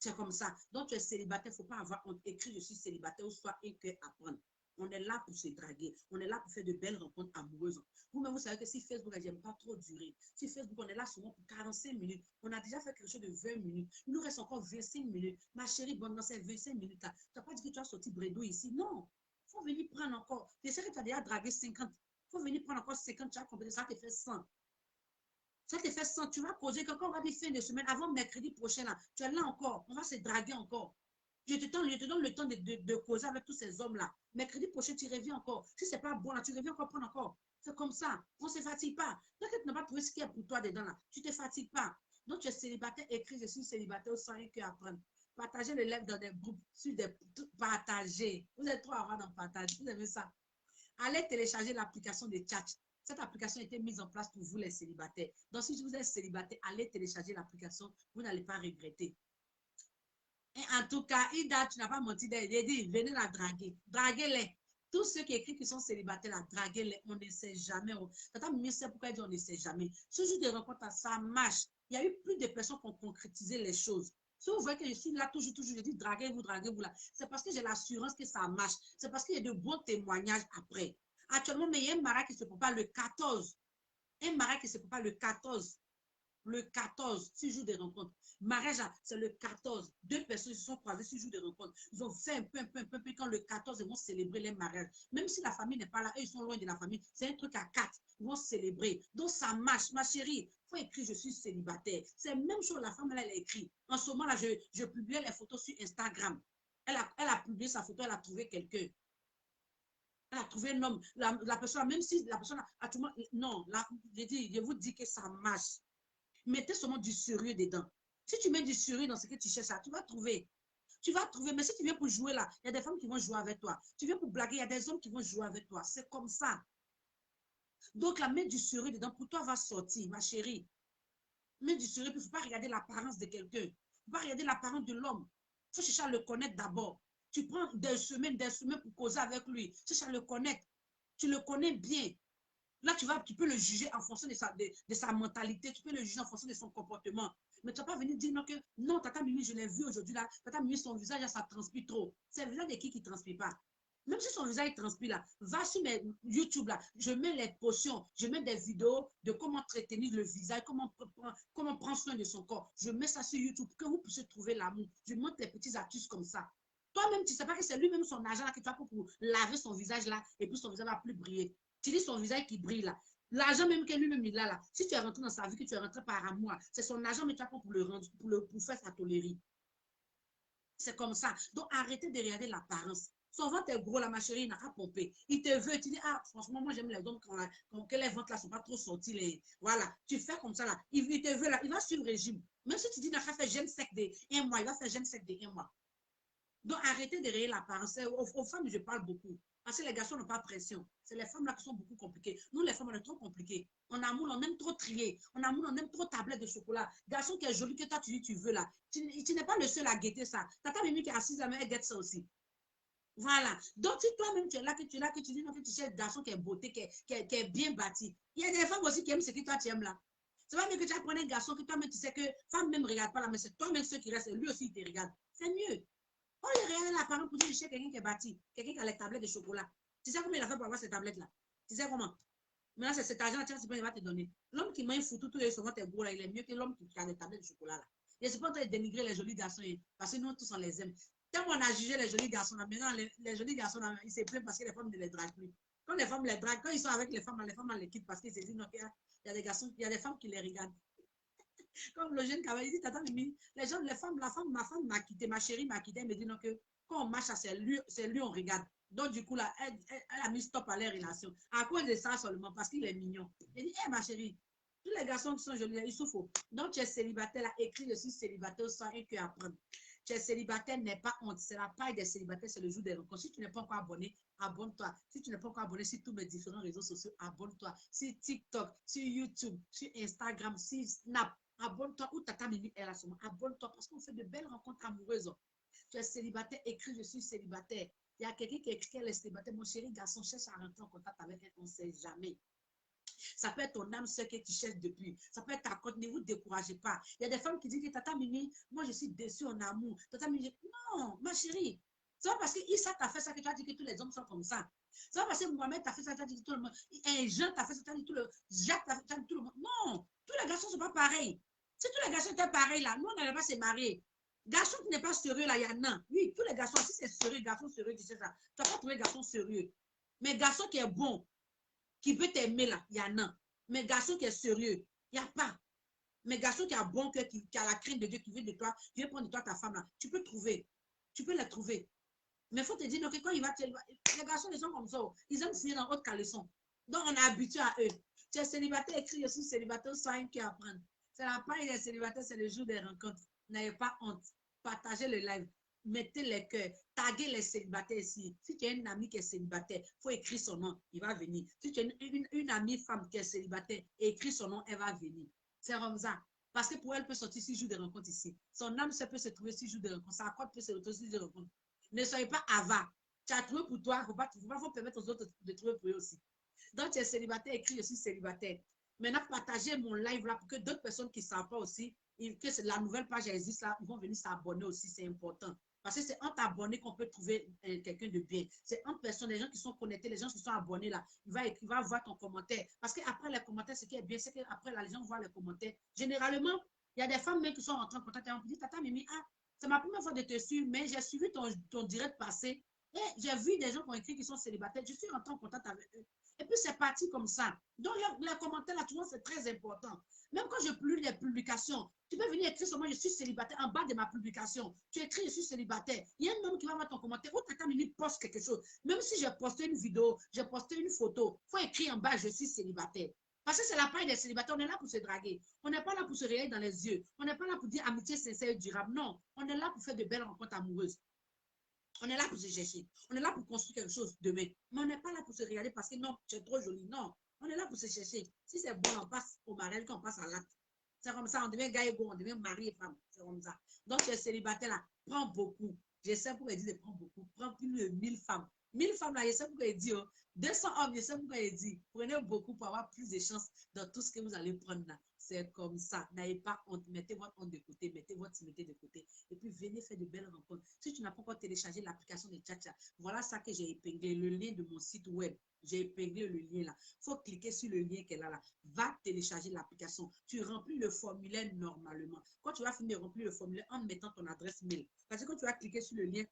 C'est comme ça. Donc, tu es célibataire, il ne faut pas avoir honte. Écris, je suis célibataire ou soit un cœur à prendre. On est là pour se draguer. On est là pour faire de belles rencontres amoureuses. Vous-même, vous savez que si Facebook, j'aime pas trop durer. Si Facebook, on est là souvent pour 45 minutes. On a déjà fait quelque chose de 20 minutes. Il nous reste encore 25 minutes. Ma chérie, bon, dans ces 25 minutes-là, tu n'as pas dit que tu as sorti Bredou ici. Non. Il faut venir prendre encore. Tu sais que tu as déjà dragué 50. Il faut venir prendre encore 50. Tu as compris. Ça te fait 100. Ça te fait 100. Tu vas causer. Quand on va dire fin de semaine, avant mercredi prochain, là, tu es là encore. On va se draguer encore. Je te donne le temps de causer avec tous ces hommes-là. Mercredi prochain, tu reviens encore. Si ce n'est pas bon, là, tu reviens encore prendre encore. C'est comme ça. On ne se fatigue pas. Donc, tu n'as pas trouvé ce qu'il y a pour toi dedans, là. Tu ne te fatigues pas. Donc, tu es célibataire, écris, je suis célibataire, sans rien qu'à apprendre. Partagez le live dans des groupes, sur des partagez. Vous êtes trop avant d'en partager. Vous aimez ça? Allez télécharger l'application de chat. Cette application a été mise en place pour vous, les célibataires. Donc, si vous êtes célibataire, allez télécharger l'application. Vous n'allez pas regretter. Et en tout cas, Ida, tu n'as pas menti. Il a dit, venez la draguer. Draguez-les. Tous ceux qui écrivent qu'ils sont célibataires, la draguez-les. On ne sait jamais. Tata Mimi sait pourquoi elle dit on ne sait jamais. Ce jour de rencontre, ça marche. Il y a eu plus de personnes qui ont concrétisé les choses. Si vous voyez que je suis là toujours, je dis draguez-vous là. C'est parce que j'ai l'assurance que ça marche. C'est parce qu'il y a de bons témoignages après. Actuellement, mais il y a un mariage qui se prépare le 14. Un mariage qui se prépare le 14. Le 14, 6 jours de rencontre. Mariage, c'est le 14. Deux personnes se sont croisées 6 jours de rencontre. Ils ont fait un peu. Quand le 14, ils vont célébrer les mariages. Même si la famille n'est pas là, eux, ils sont loin de la famille. C'est un truc à 4. Ils vont célébrer. Donc, ça marche. Ma chérie, il faut écrire, je suis célibataire. C'est la même chose, la femme, elle a écrit. En ce moment-là, je publiais les photos sur Instagram. Elle a publié sa photo, elle a trouvé quelqu'un. Elle a trouvé un homme. La personne, même si la personne a tout le monde. Non, je vous dis que ça marche. Mettez seulement du sérieux dedans. Si tu mets du sérieux dans ce que tu cherches, tu vas trouver. Tu vas trouver. Mais si tu viens pour jouer là, il y a des femmes qui vont jouer avec toi. Tu viens pour blaguer, il y a des hommes qui vont jouer avec toi. C'est comme ça. Donc, là, mets du sérieux dedans. Pour toi, va sortir, ma chérie. Mets du sérieux. Il ne faut pas regarder l'apparence de quelqu'un. Il ne faut pas regarder l'apparence de l'homme. Il faut chercher à le connaître d'abord. Tu prends des semaines pour causer avec lui. Cherche à le connaître. Tu le connais bien. Là, tu peux le juger en fonction de sa mentalité, tu peux le juger en fonction de son comportement. Mais tu ne vas pas venir dire non, que non, Tata Mimi, je l'ai vu aujourd'hui, là, Tata Mimi, son visage, là, ça transpire trop. C'est le visage de qui ne transpire pas? Même si son visage transpire là, va sur mes YouTube là, je mets les potions, je mets des vidéos de comment entretenir le visage, comment prendre soin de son corps. Je mets ça sur YouTube pour que vous puissiez trouver l'amour. Je montre les petits astuces comme ça. Toi-même, tu ne sais pas que c'est lui-même son argent là que tu as pour laver son visage là et puis son visage va plus briller. Tu dis son visage qui brille là. L'argent même que lui-même il a là. Si tu es rentré dans sa vie, que tu es rentré par amour, c'est son argent, mais tu as pour le rendre, pour faire sa tolérer. C'est comme ça. Donc, arrêtez de regarder l'apparence. Son ventre est gros, là, ma chérie, il n'a pas pompé. Il te veut, tu dis, ah, franchement, moi, j'aime les hommes quand les ventres là sont pas trop sortis. Voilà, tu fais comme ça, là. Il te veut, là, il va suivre le régime. Même si tu dis, il a fait jeûne sec de 1 mois, il va faire jeûne sec de 1 mois. Donc, arrêtez de regarder l'apparence. Aux femmes, je parle beaucoup. Parce que les garçons n'ont pas pression. C'est les femmes là qui sont beaucoup compliquées. Nous, les femmes, on est trop compliquées. On amour, on aime trop trier. On amour, on aime trop tablette de chocolat. Garçon qui est joli, que toi, tu dis, tu veux là. Tu n'es pas le seul à guetter ça. Tata Mimi qui est assise là, mais elle guette ça aussi. Voilà. Donc, si toi-même, tu es là, que tu dis non, que tu cherches un garçon qui est beauté, qui est bien bâti. Il y a des femmes aussi qui aiment ce que toi, tu aimes là. C'est pas mieux que tu apprennes un garçon que toi-même, tu sais que femme même ne regarde pas là, mais c'est toi-même ceux qui restent, lui aussi, il te regarde. C'est mieux. Oh, il regarde l'apparence pour dire, je sais quelqu'un qui est bâti, quelqu'un qui a les tablettes de chocolat. Tu sais comment il a fait pour avoir ces tablettes-là? Tu sais comment? Maintenant, c'est cet argent, tiens, il va te donner. L'homme qui mange foutu, tout et souvent tes gros là, il est mieux que l'homme qui a des tablettes de chocolat là. Et c'est pas en train de dénigrer les jolis garçons, parce que nous tous on les aime. Tellement on a jugé les jolis garçons là, maintenant les jolis garçons là, ils se plaignent parce que les femmes ne les draguent plus. Quand les femmes les draguent, quand ils sont avec les femmes les quittent parce qu'ils se disent non, il y a des garçons, il y a des femmes qui les regardent. Comme le jeune cavalier dit, tata Mimi, les gens, les femmes, ma femme m'a quitté, ma chérie m'a quitté, elle me dit non, que quand on marche, c'est lui, on regarde. Donc, du coup, là, elle a mis stop à les relations. À cause de ça seulement, parce qu'il est mignon. Elle dit, hé, ma chérie, tous les garçons qui sont jolis, ils souffrent. Donc, tu es célibataire, là, écrit, je suis célibataire sans rien que apprendre. Tu es célibataire, n'est pas honte. C'est la paille des célibataires, c'est le jour des rencontres. Si tu n'es pas encore abonné, abonne-toi. Si tu n'es pas encore abonné sur tous mes différents réseaux sociaux, abonne-toi. Sur TikTok, sur YouTube, sur Instagram, sur Snap. Abonne-toi ou Tata Mimi est là seulement. Abonne-toi parce qu'on fait de belles rencontres amoureuses. Tu es célibataire, écris je suis célibataire. Il y a quelqu'un qui écrit qu'elle est célibataire. Mon chéri garçon cherche à rentrer en contact avec elle, on ne sait jamais. Ça peut être ton âme sœur que tu cherches depuis. Ça peut être ta côte. Ne vous découragez pas. Il y a des femmes qui disent que Tata Mimi, moi je suis déçue en amour. Tata Mimi, non, ma chérie. C'est pas parce que Issa t'a fait ça que tu as dit que tous les hommes sont comme ça. C'est pas parce que Mohamed t'a fait ça que tu as dit que tout le monde. Un Jean t'a fait ça, que tu as dit tout le Jacques t'a fait ça, que tout le monde. Non, tous les garçons ne sont pas pareils. Si tous les garçons étaient pareils là, nous on n'allait pas se marier. Garçon qui n'est pas sérieux là, il y en a. Oui, tous les garçons, si c'est sérieux, garçon sérieux, tu sais ça. Tu n'as pas trouvé garçon sérieux. Mais garçon qui est bon, qui peut t'aimer là, il y en a. Mais garçon qui est sérieux, il n'y a pas. Mais garçon qui a bon cœur, qui a la crainte de Dieu, qui veut de toi, qui veut prendre de toi ta femme là, tu peux trouver. Tu peux la trouver. Mais il faut te dire donc, que quand il va, les garçons, ils sont comme ça. Ils aiment signer dans votre caleçon. Donc, on est habitué à eux. Tu es célibataire, écrit aussi célibataire, sans rien qu'à apprendre. C'est la paille des célibataires, c'est le jour des rencontres. N'ayez pas honte. Partagez le live. Mettez les cœurs. Taguez les célibataires ici. Si tu as une amie qui est célibataire, il faut écrire son nom. Il va venir. Si tu as une amie femme qui est célibataire, écris son nom, elle va venir. C'est comme ça. Parce que pour elle, peut sortir 6 jours de rencontres ici. Son âme, ça peut se trouver 6 jours de rencontres. Sa corde peut se retrouver 6 jours de rencontres. Ne soyez pas avare. Tu as trouvé pour toi, il ne faut pas permettre aux autres de trouver pour eux aussi. Donc, tu es célibataire, écris, je suis célibataire. Maintenant, partagez mon live là pour que d'autres personnes qui ne savent pas aussi, que la nouvelle page existe là, ils vont venir s'abonner aussi, c'est important. Parce que c'est entre abonnés qu'on peut trouver quelqu'un de bien. C'est entre personnes, les gens qui sont connectés, les gens qui sont abonnés là, il va voir ton commentaire. Parce qu'après les commentaires, ce qui est bien, c'est qu'après les gens voient les commentaires. Généralement, il y a des femmes même qui sont en train de contact et on me dit, Tata Mimi, ah, c'est ma première fois de te suivre, mais j'ai suivi ton direct passé et j'ai vu des gens qui ont écrit qui sont célibataires. Je suis rentré en contact avec eux. Et puis, c'est parti comme ça. Donc, les commentaires, là, tu vois, c'est très important. Même quand je publie les publications, tu peux venir écrire sur moi, je suis célibataire, en bas de ma publication. Tu écris, je suis célibataire. Il y a un homme qui va voir ton commentaire. Ou Tata Mimi poste quelque chose. Même si j'ai posté une vidéo, j'ai posté une photo, il faut écrire en bas, je suis célibataire. Parce que c'est la paille des célibataires. On est là pour se draguer. On n'est pas là pour se réveiller dans les yeux. On n'est pas là pour dire amitié sincère et durable. Non, on est là pour faire de belles rencontres amoureuses. On est là pour se chercher. On est là pour construire quelque chose demain. Mais on n'est pas là pour se regarder parce que non, tu es trop jolie. Non, on est là pour se chercher. Si c'est bon, on passe au mariage, on passe à l'acte. C'est comme ça, on devient gars et go, on devient mari et femme. C'est comme ça. Donc, tu es célibataire là, prends beaucoup. J'essaie pour dire de prendre beaucoup. Prends plus de 1000 femmes. 1000 femmes là, j'essaie pour dire, oh, 200 hommes, j'essaie pour dire. Prenez beaucoup pour avoir plus de chances dans tout ce que vous allez prendre là. C'est comme ça. N'ayez pas honte. Mettez votre honte de côté, mettez votre timidité de côté. Et puis, venez faire de belles rencontres. Si tu n'as pas encore téléchargé l'application de Tchatcha, voilà ça que j'ai épinglé, le lien de mon site web. J'ai épinglé le lien là. Il faut cliquer sur le lien qu'elle a là. Va télécharger l'application. Tu remplis le formulaire normalement. Quand tu vas finir de remplir le formulaire en mettant ton adresse mail, parce que quand tu vas cliquer sur le lien,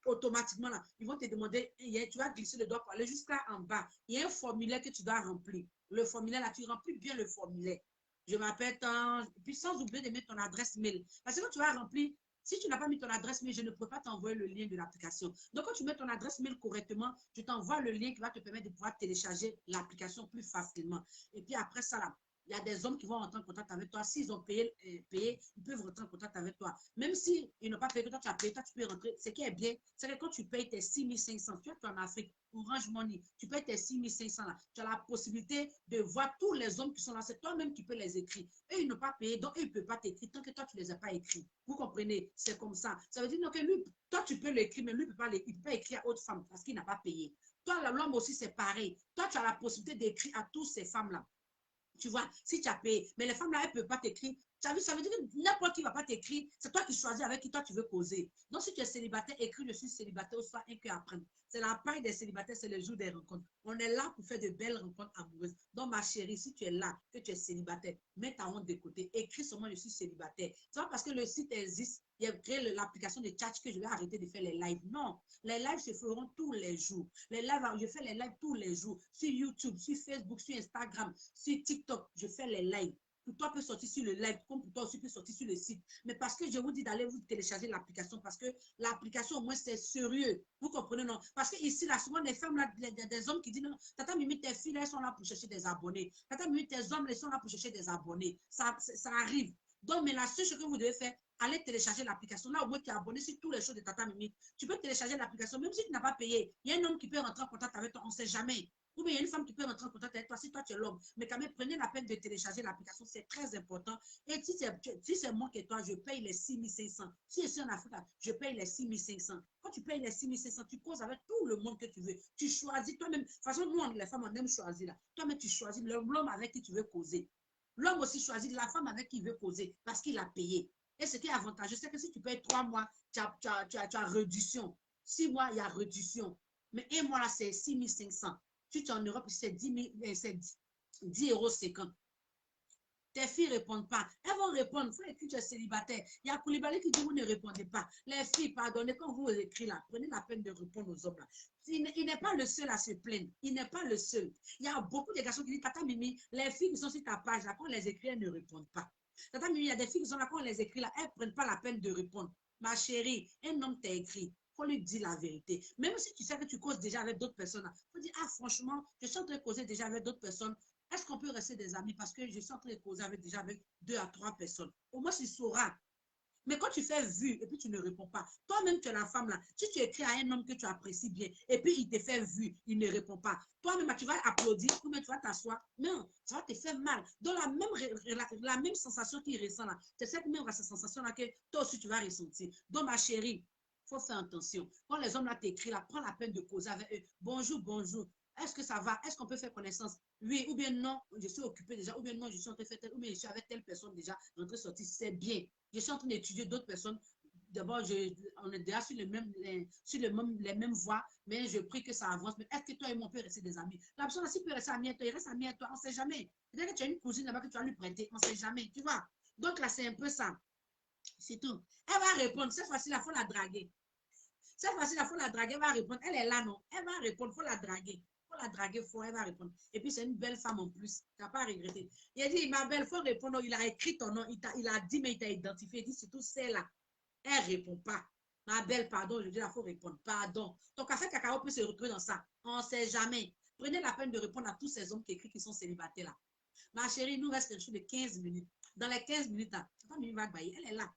automatiquement là, ils vont te demander, tu vas glisser le doigt pour aller jusqu'à en bas. Il y a un formulaire que tu dois remplir. Le formulaire là, tu remplis bien le formulaire. Je m'appelle tant, puis sans oublier de mettre ton adresse mail. Parce que quand tu vas remplir, si tu n'as pas mis ton adresse mail, je ne peux pas t'envoyer le lien de l'application. Donc, quand tu mets ton adresse mail correctement, je t'envoie le lien qui va te permettre de pouvoir télécharger l'application plus facilement. Et puis après ça, là, il y a des hommes qui vont rentrer en contact avec toi. S'ils ont payé, ils peuvent rentrer en contact avec toi. Même s'ils n'ont pas payé, toi, tu as payé, toi, tu peux rentrer. Ce qui est bien, c'est que quand tu payes tes 6500, tu es en Afrique, Orange Money, tu payes tes 6500 là, tu as la possibilité de voir tous les hommes qui sont là. C'est toi-même qui peux les écrire. Eux, ils n'ont pas payé, donc eux, ils ne peuvent pas t'écrire tant que toi, tu ne les as pas écrits. Vous comprenez? C'est comme ça. Ça veut dire que lui, toi, tu peux l'écrire, mais lui, il ne peut pas écrire à autre femme parce qu'il n'a pas payé. Toi, l'homme aussi, c'est pareil. Toi, tu as la possibilité d'écrire à toutes ces femmes-là. Tu vois, si tu as payé, mais les femmes là, elles ne peuvent pas t'écrire. Ça veut dire que n'importe qui ne va pas t'écrire, c'est toi qui choisis avec qui toi tu veux causer. Donc, si tu es célibataire, écris je suis célibataire ou soit un cœur à prendre. C'est la paille des célibataires, c'est le jour des rencontres. On est là pour faire de belles rencontres amoureuses. Donc, ma chérie, si tu es là, que tu es célibataire, mets ta honte de côté. Écris seulement je suis célibataire. C'est pas parce que le site existe, il y a créé l'application de chat que je vais arrêter de faire les lives. Non, les lives se feront tous les jours. Les lives, je fais les lives tous les jours. Sur YouTube, sur Facebook, sur Instagram, sur TikTok, je fais les lives. Pour toi, peut sortir sur le live, comme pour toi aussi peut sortir sur le site. Mais parce que je vous dis d'aller vous télécharger l'application, parce que l'application, au moins, c'est sérieux. Vous comprenez, non? Parce que ici, là, souvent, les femmes, là, des hommes qui disent, non, Tata Mimi, tes filles, elles sont là pour chercher des abonnés. Tata Mimi, tes hommes, ils sont là pour chercher des abonnés. Ça arrive. Donc, mais la seule chose que vous devez faire, allez télécharger l'application. Là, au moins, tu es abonné sur toutes les choses de Tata Mimi. Tu peux télécharger l'application, même si tu n'as pas payé. Il y a un homme qui peut rentrer en contact avec toi, on ne sait jamais. Ou bien il y a une femme qui peut rentrer en contact avec toi si toi tu es l'homme. Mais quand même, prenez la peine de télécharger l'application, c'est très important. Et si c'est moi qui toi, je paye les 6500. Si je suis en Afrique, je paye les 6500. Quand tu payes les 6500, tu causes avec tout le monde que tu veux. Tu choisis toi-même. De toute façon, nous, les femmes, on aime choisir là. Toi-même, tu choisis l'homme avec qui tu veux causer. L'homme aussi choisit la femme avec qui il veut causer parce qu'il a payé. Et ce qui est avantageux, c'est que si tu payes 3 mois, tu as réduction. 6 mois, il y a réduction. Mais 1 mois, là, c'est 6500. Si tu es en Europe, c'est 10,50 €. Tes filles ne répondent pas. Elles vont répondre. Il faut écrire que tu es célibataire. Il y a Koulibaly qui dit vous ne répondez pas. Les filles, pardonnez, quand vous écrivez là, prenez la peine de répondre aux hommes là. Il n'est pas le seul à se plaindre. Il n'est pas le seul. Il y a beaucoup de garçons qui disent Tata Mimi, les filles qui sont sur ta page là, quand on les écrit, elles ne répondent pas. Tata Mimi, il y a des filles qui sont là, quand on les écrit là, elles ne prennent pas la peine de répondre. Ma chérie, un homme t'a écrit. Il faut lui dire la vérité. Même si tu sais que tu causes déjà avec d'autres personnes, il faut dire, ah franchement, je suis en train de causer déjà avec d'autres personnes. Est-ce qu'on peut rester des amis parce que je suis en train de causer déjà avec 2 à 3 personnes. Au moins, tu sauras. Mais quand tu fais vu et puis tu ne réponds pas, toi-même, tu es la femme là. Si tu écris à un homme que tu apprécies bien et puis il te fait vu, il ne répond pas, toi-même, tu vas applaudir ou même tu vas t'asseoir. Non, ça va te faire mal. Donc, la même sensation qu'il ressent là, c'est cette même sensation-là que toi aussi, tu vas ressentir. Donc, ma chérie, il faut faire attention. Quand les hommes là t'écrivent, là, prends la peine de causer avec eux. Bonjour, bonjour. Est-ce que ça va? Est-ce qu'on peut faire connaissance? Oui, ou bien non, je suis occupé déjà, ou bien non, je suis en train de faire tel, ou bien je suis avec telle personne déjà, rentrée, sortie, c'est bien. Je suis en train d'étudier d'autres personnes. D'abord, on est déjà sur, les mêmes voies, mais je prie que ça avance. Mais est-ce que toi et moi, on peut rester des amis? La personne, s'il peut rester ami à toi, il reste ami à toi, on ne sait jamais. Peut-être que tu as une cousine là-bas que tu vas lui prêter, on ne sait jamais, tu vois. Donc là, c'est un peu ça. C'est tout. Elle va répondre. Cette fois-ci, il faut la draguer. Cette fois-ci, il faut la draguer, elle va répondre. Elle est là, non? Elle va répondre, il faut la draguer. Il faut la draguer fort, elle va répondre. Et puis, c'est une belle femme en plus. Tu n'as pas à regretter. Il a dit, ma belle, il faut répondre. Il a écrit ton nom. Il a dit, mais il t'a identifié. Il dit, c'est tout celle-là. Elle ne répond pas. Ma belle, pardon, je dis, il faut répondre. Pardon. Ton café cacao peut se retrouver dans ça. On ne sait jamais. Prenez la peine de répondre à tous ces hommes qui écrivent qui sont célibataires là. Ma chérie, il nous reste quelque chose de 15 minutes. Dans les 15 minutes là, elle est là.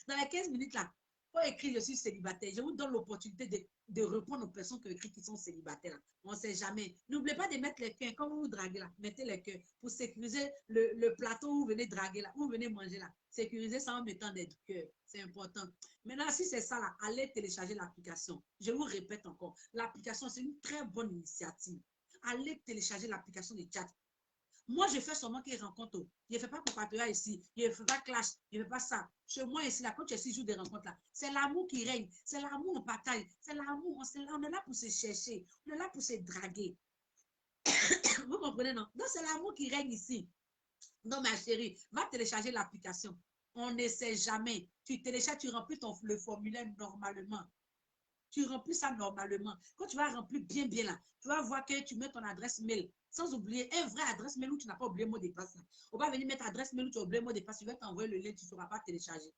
Dans les 15 minutes là, il faut écrire je suis célibataire. Je vous donne l'opportunité de répondre aux personnes qui écrivent qui sont célibataires. Là. On ne sait jamais. N'oubliez pas de mettre les cœurs. Quand vous vous draguez là, mettez les cœurs pour sécuriser le plateau où vous venez draguer là, où vous venez manger là. Sécuriser ça en mettant des cœurs. C'est important. Maintenant, si c'est ça là, allez télécharger l'application. Je vous répète encore, l'application, c'est une très bonne initiative. Allez télécharger l'application de chat. Moi, je fais seulement qu'ils rencontrent. Je ne fais pas Papatea ici. Je ne fais pas clash. Je ne fais pas ça. Chez moi, ici, là, quand tu es 6 jours de rencontres, là, c'est l'amour qui règne. C'est l'amour en bataille. C'est l'amour. On est là pour se chercher. On est là pour se draguer. Vous comprenez, non? Donc, c'est l'amour qui règne ici. Donc, ma chérie, va télécharger l'application. On ne sait jamais. Tu télécharges, tu remplis le formulaire normalement. Tu remplis ça normalement. Quand tu vas remplir bien, bien là, tu vas voir que tu mets ton adresse mail. Sans oublier un vrai adresse mail où tu n'as pas oublié le mot de passe. On va venir mettre adresse mail où tu as oublié le mot de passe. Tu vas t'envoyer le lien, tu ne sauras pas télécharger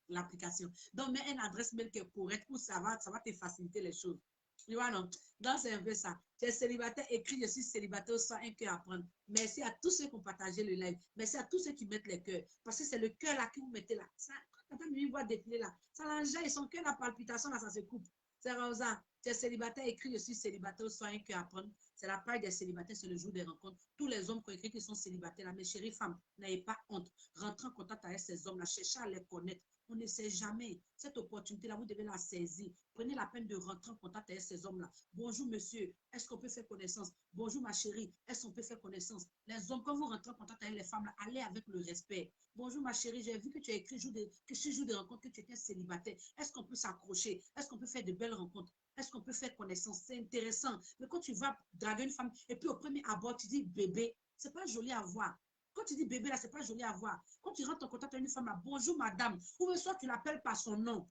l'application. Donc, mets une adresse mail qui est correcte où ça va te faciliter les choses. Tu vois, non? Donc, c'est un peu ça. Tu es célibataire, écrit je suis célibataire sans un cœur à prendre. Merci à tous ceux qui ont partagé le live. Merci à tous ceux qui mettent les cœurs. Parce que c'est le cœur là que vous mettez là. Ça, quand tu vois défiler là, ça l'enjaille, son cœur, la palpitation là, ça se coupe. C'est Rosa. Tu es célibataire, écrit je suis célibataire sans un cœur à prendre. C'est la paille des célibataires, c'est le jour des rencontres. Tous les hommes qui ont écrit qu'ils sont célibataires, là, mes chéries femmes, n'ayez pas honte. Rentrez en contact avec ces hommes-là, cherchez à les connaître. On ne sait jamais. Cette opportunité-là, vous devez la saisir. Prenez la peine de rentrer en contact avec ces hommes-là. Bonjour, monsieur. Est-ce qu'on peut faire connaissance? Bonjour, ma chérie. Est-ce qu'on peut faire connaissance? Les hommes, quand vous rentrez en contact avec les femmes, là, allez avec le respect. Bonjour, ma chérie. J'ai vu que tu as écrit que ce jour de rencontre, que tu étais célibataire. Est-ce qu'on peut s'accrocher? Est-ce qu'on peut faire de belles rencontres? Est-ce qu'on peut faire connaissance? C'est intéressant. Mais quand tu vas draguer une femme et puis au premier abord, tu dis bébé, c'est pas joli à voir. Quand tu dis bébé, là, c'est pas joli à voir. Quand tu rentres en contact avec une femme, là, bonjour madame, ou soit tu l'appelles par son nom.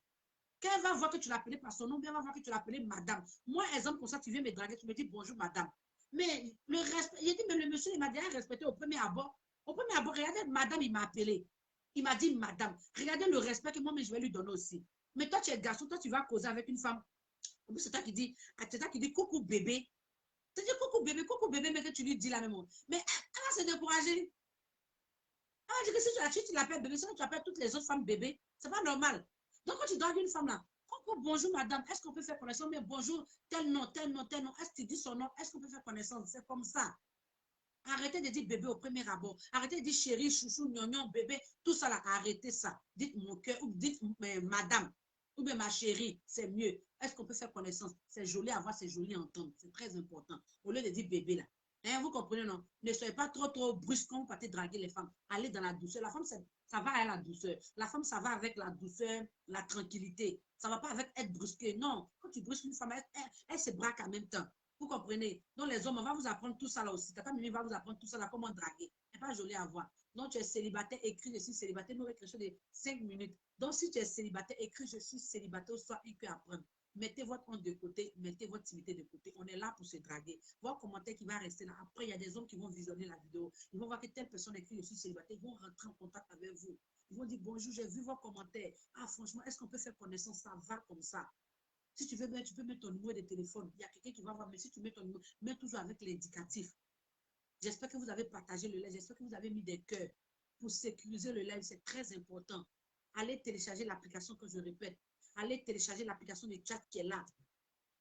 Quand elle va voir que tu l'appelles par son nom, bien elle va voir que tu l'appelles madame. Moi, exemple, comme ça, tu viens me draguer, tu me dis bonjour madame. Mais le respect, il dit, mais le monsieur, il m'a déjà respecté au premier abord. Au premier abord, regardez, madame, il m'a appelé. Il m'a dit madame. Regardez le respect que moi, mais je vais lui donner aussi. Mais toi, tu es garçon, toi, tu vas causer avec une femme. En plus, c'est toi qui dis coucou bébé. Tu dis coucou bébé, mais que tu lui dis la même chose. Mais elle va se décourager. Elle va dire que si tu l'appelles bébé, sinon tu appelles toutes les autres femmes bébé. C'est pas normal. Donc, quand tu dragues une femme là, bonjour madame, est-ce qu'on peut faire connaissance? Mais bonjour, tel nom, tel nom, tel nom. Est-ce que tu dis son nom? Est-ce qu'on peut faire connaissance? C'est comme ça. Arrêtez de dire bébé au premier abord. Arrêtez de dire chérie, chouchou, gnognon, bébé. Tout ça là, arrêtez ça. Dites mon cœur ou dites madame ou bien ma chérie, c'est mieux. Est-ce qu'on peut faire connaissance? C'est joli à voir, c'est joli à entendre. C'est très important. Au lieu de dire bébé là. Hein, vous comprenez, non? Ne soyez pas trop brusque quand vous partez draguer les femmes. Allez dans la douceur. La femme, ça va à la douceur. La femme, ça va avec la douceur, la tranquillité. Ça ne va pas avec être brusqué. Non. Quand tu brusques une femme, elle se braque en même temps. Vous comprenez? Donc, les hommes, on va vous apprendre tout ça là aussi. Tata Mimi va vous apprendre tout ça là, comment draguer. C'est pas joli à voir. Donc, tu es célibataire, écris, je suis célibataire, nous quelque chose de 5 minutes. Donc, si tu es célibataire, écris, je suis célibataire, soit un que apprendre. Mettez votre honte de côté, mettez votre timidité de côté. On est là pour se draguer. Vos commentaires qui va rester là. Après, il y a des hommes qui vont visionner la vidéo. Ils vont voir que telle personne écrit, je suis célibataire. Ils vont rentrer en contact avec vous. Ils vont dire, bonjour, j'ai vu vos commentaires. Ah, franchement, est-ce qu'on peut faire connaissance? Ça va comme ça. Si tu veux, tu peux mettre ton numéro de téléphone. Il y a quelqu'un qui va voir, mais si tu mets ton numéro, mets toujours avec l'indicatif. J'espère que vous avez partagé le live. J'espère que vous avez mis des cœurs. Pour sécuriser le live, c'est très important. Allez télécharger l'application que je répète. Allez télécharger l'application de chat qui est là.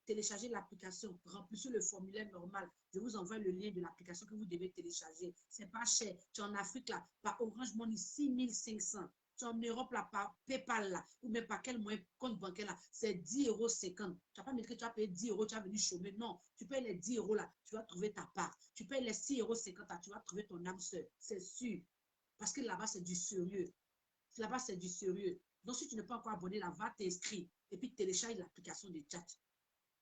Téléchargez l'application, remplissez le formulaire normal. Je vous envoie le lien de l'application que vous devez télécharger. C'est pas cher. Tu es en Afrique, là, par Orange Money, 6500. Tu es en Europe, là, par PayPal, là, ou même par quel moyen, compte bancaire, là, c'est 10,50 €. Tu n'as pas mis que tu vas payer 10 €, tu vas venir chômer. Non, tu payes les 10 € là, tu vas trouver ta part. Tu payes les 6,50 € là, tu vas trouver ton âme sœur. C'est sûr. Parce que là-bas, c'est du sérieux. Là-bas, c'est du sérieux. Donc, si tu n'es pas encore abonné, là, va t'inscrire et puis télécharge l'application de chat.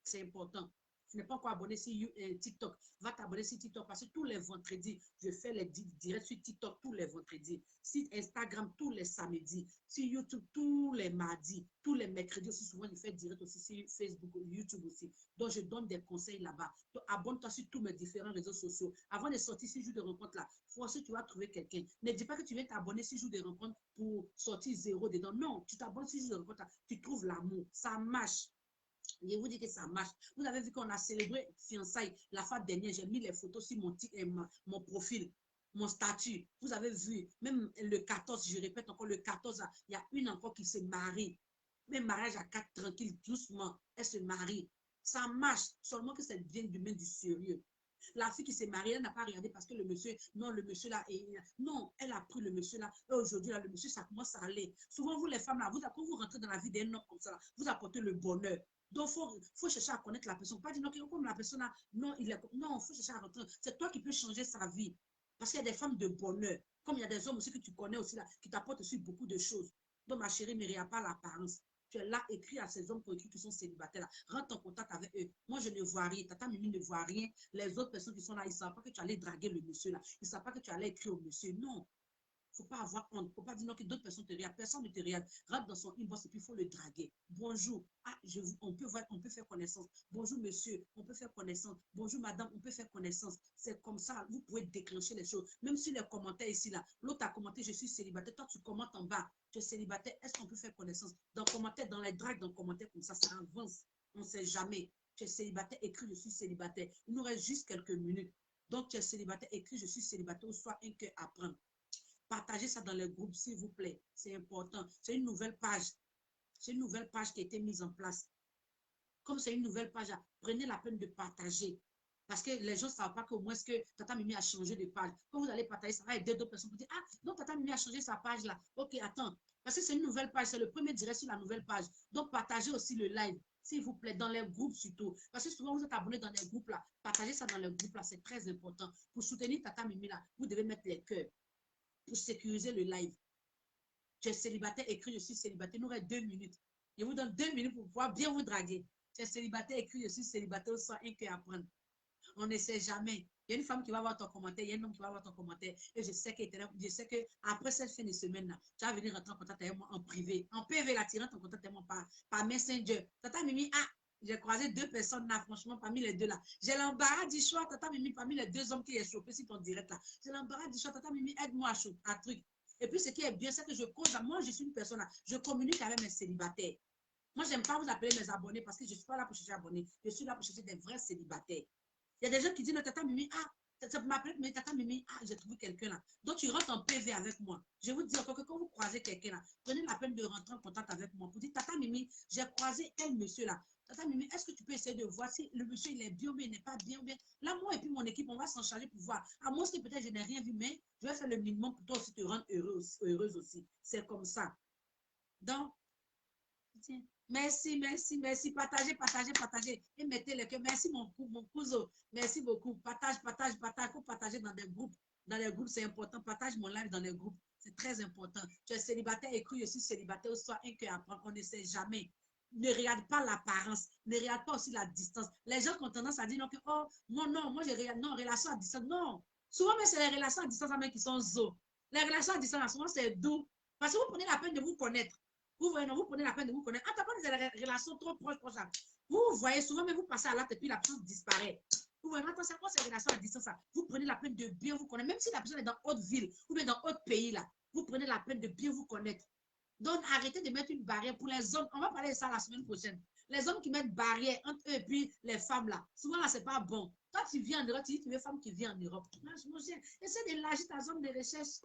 C'est important. Tu n'es pas encore abonné sur TikTok, va t'abonner sur TikTok parce que tous les vendredis, je fais les directs sur TikTok tous les vendredis, sur Instagram tous les samedis, sur YouTube tous les mardis, tous les mercredis aussi, souvent je fais direct aussi sur Facebook, YouTube aussi. Donc, je donne des conseils là-bas. Donc, abonne-toi sur tous mes différents réseaux sociaux. Avant de sortir ces jours de rencontre là, forcément, tu vas trouver quelqu'un. Ne dis pas que tu viens t'abonner ces jours de rencontre pour sortir zéro dedans. Non, tu t'abonnes ces jours de rencontre là, tu trouves l'amour. Ça marche. Je vous dis que ça marche. Vous avez vu qu'on a célébré fiançailles la fois dernière. J'ai mis les photos sur mon profil, mon statut. Vous avez vu, même le 14, je répète encore, le 14, il y a une encore qui se marie. Même mariage à 4, tranquille, doucement. Elle se marie. Ça marche, seulement que ça devient du sérieux. La fille qui s'est mariée, elle n'a pas regardé parce que le monsieur, non, le monsieur là, non, elle a pris le monsieur là. Et aujourd'hui, là, le monsieur, ça commence à aller. Souvent, vous, les femmes là, quand vous rentrez dans la vie d'un homme comme ça, là, vous apportez le bonheur. Donc, faut chercher à connaître la personne. Pas dire, non, comme la personne là, non, non, faut chercher à rentrer. C'est toi qui peux changer sa vie. Parce qu'il y a des femmes de bonheur. Comme il y a des hommes aussi que tu connais aussi là, qui t'apportent aussi beaucoup de choses. Donc, ma chérie, ne regarde pas l'apparence. Tu es là, écris à ces hommes qui sont célibataires là. Rentre en contact avec eux. Moi, je ne vois rien. Tata Mimi ne voit rien. Les autres personnes qui sont là, ils ne savent pas que tu allais draguer le monsieur là. Ils ne savent pas que tu allais écrire au monsieur. Non. Il ne faut pas avoir honte. Il ne faut pas dire non que d'autres personnes te regardent. Personne ne te regarde. Rentre dans son inbox et puis il faut le draguer. Bonjour. Ah, on peut faire connaissance. Bonjour monsieur, on peut faire connaissance. Bonjour madame, on peut faire connaissance. C'est comme ça, vous pouvez déclencher les choses. Même si les commentaires ici, là, l'autre a commenté, je suis célibataire. Toi, tu commentes en bas, tu es célibataire. Est-ce qu'on peut faire connaissance? Dans les commentaires, dans les dragues, dans les commentaires comme ça avance. On ne sait jamais. Tu es célibataire, écris je suis célibataire. Il nous reste juste quelques minutes. Donc, tu es célibataire, écris je suis célibataire ou soit un cœur à prendre. Partagez ça dans les groupes, s'il vous plaît. C'est important. C'est une nouvelle page. C'est une nouvelle page qui a été mise en place. Comme c'est une nouvelle page, prenez la peine de partager. Parce que les gens ne savent pas qu'au moins que Tata Mimi a changé de page. Quand vous allez partager, ça va aider d'autres personnes pour dire, ah, donc Tata Mimi a changé sa page là. Ok, attends. Parce que c'est une nouvelle page, c'est le premier direct sur la nouvelle page. Donc, partagez aussi le live, s'il vous plaît, dans les groupes surtout. Parce que souvent, vous êtes abonnés dans les groupes là. Partagez ça dans les groupes là, c'est très important. Pour soutenir Tata Mimi là, vous devez mettre les cœurs pour sécuriser le live. Tu es célibataire, écris je suis célibataire. Il nous reste 2 minutes. Je vous donne 2 minutes pour pouvoir bien vous draguer. Tu es célibataire, écris je suis célibataire, soit un cœur à prendre. On ne sait jamais. Il y a une femme qui va voir ton commentaire, il y a un homme qui va voir ton commentaire. Et je sais qu'après cette fin de semaine-là, tu vas venir rentrer en contact avec moi en privé. En PV, la tirante en contact avec moi par Messenger. Tata Mimi, ah, j'ai croisé 2 personnes là, franchement, parmi les deux là. J'ai l'embarras du choix, Tata Mimi, parmi les 2 hommes qui est chopé sur ton direct là. J'ai l'embarras du choix, Tata Mimi, aide-moi à truc. Et puis, ce qui est bien, c'est que je cause. Moi, je suis une personne là, je communique avec mes célibataires. Moi, je n'aime pas vous appeler mes abonnés parce que je ne suis pas là pour chercher abonnés. Je suis là pour chercher des vrais célibataires. Il y a des gens qui disent, non, Tata Mimi, ah, Ça m'appelle, mais tata Mimi, ah, j'ai trouvé quelqu'un là. Donc, tu rentres en PV avec moi. Je vous dis encore que quand vous croisez quelqu'un là, prenez la peine de rentrer en contact avec moi pour dire, tata Mimi, j'ai croisé un monsieur là. Tata Mimi, est-ce que tu peux essayer de voir si le monsieur il est bien ou bien il n'est pas bien ou bien. Là, moi et puis mon équipe, on va s'en charger pour voir. À moins que peut-être je n'ai rien vu, mais je vais faire le minimum pour toi aussi te rendre heureuse aussi. C'est comme ça. Donc, tiens. Merci, merci, merci. Partagez, partagez, partagez. Et mettez le cœur. Merci, mon cousin. Merci beaucoup. Partage, partage, partage. Il faut partager dans des groupes. Dans les groupes, c'est important. Partage mon live dans les groupes. C'est très important. Tu es célibataire, écris, je suis célibataire, soit un cœur à prendre. On ne sait jamais. Ne regarde pas l'apparence. Ne regarde pas aussi la distance. Les gens qui ont tendance à dire non, que, oh, non, moi, je regarde, non, relation à distance. Non. Souvent, mais c'est les relations à distance qui sont zo. Les relations à distance, souvent, c'est doux. Parce que vous prenez la peine de vous connaître. Vous voyez, non, vous prenez la peine de vous connaître. Attends, quand des relations trop proches, vous voyez souvent, mais vous passez à l'acte et puis la personne disparaît. Vous voyez, attends, c'est quoi ces relations à distance? Vous prenez la peine de bien vous connaître, même si la personne est dans haute ville ou bien dans autre pays, là, vous prenez la peine de bien vous connaître. Donc, arrêtez de mettre une barrière pour les hommes. On va parler de ça la semaine prochaine. Les hommes qui mettent barrière entre eux et puis les femmes, là, souvent, là, c'est pas bon. Toi, tu viens en Europe, tu dis, tu veux une femme qui vit en Europe. Essaie d'élargir ta zone de recherche.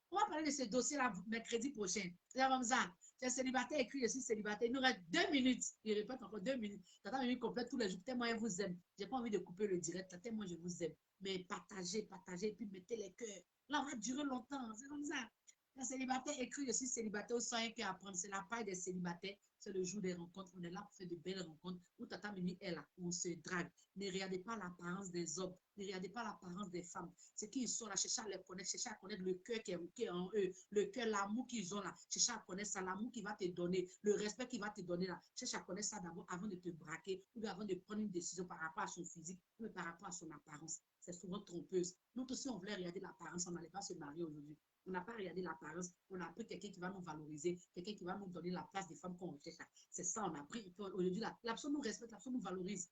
On va parler de ce dossier-là mercredi prochain. C'est comme ça. Tu es célibataire, écrit, je suis célibataire. Il nous reste 2 minutes. Il répète encore 2 minutes. J'attends une minute complète tous les jours. Tellement je vous aime. Je n'ai pas envie de couper le direct. Tellement je vous aime. Mais partagez, partagez, puis mettez les cœurs. Là, on va durer longtemps. C'est comme ça. Les célibataires écrit, je suis célibataire, sans rien qu'à apprendre. C'est la paille des célibataires. C'est le jour des rencontres. On est là pour faire de belles rencontres. Où Tata Mimi est là, où on se drague. Ne regardez pas l'apparence des hommes. Ne regardez pas l'apparence des femmes. C'est qu'ils sont là, cherchez à les connaître, cherchez à connaître le cœur qui est en eux, le cœur, l'amour qu'ils ont là. Cherchez à connaître ça, l'amour qu'il va te donner, le respect qu'il va te donner là. Cherche à connaître ça d'abord avant de te braquer ou avant de prendre une décision par rapport à son physique ou par rapport à son apparence. C'est souvent trompeuse. Nous aussi, on voulait regarder l'apparence, on n'allait pas se marier aujourd'hui. On n'a pas regardé l'apparence, on a pris quelqu'un qui va nous valoriser, quelqu'un qui va nous donner la place des femmes qu'on recherche. C'est ça, on a pris. Aujourd'hui, la personne nous respecte, la personne nous valorise.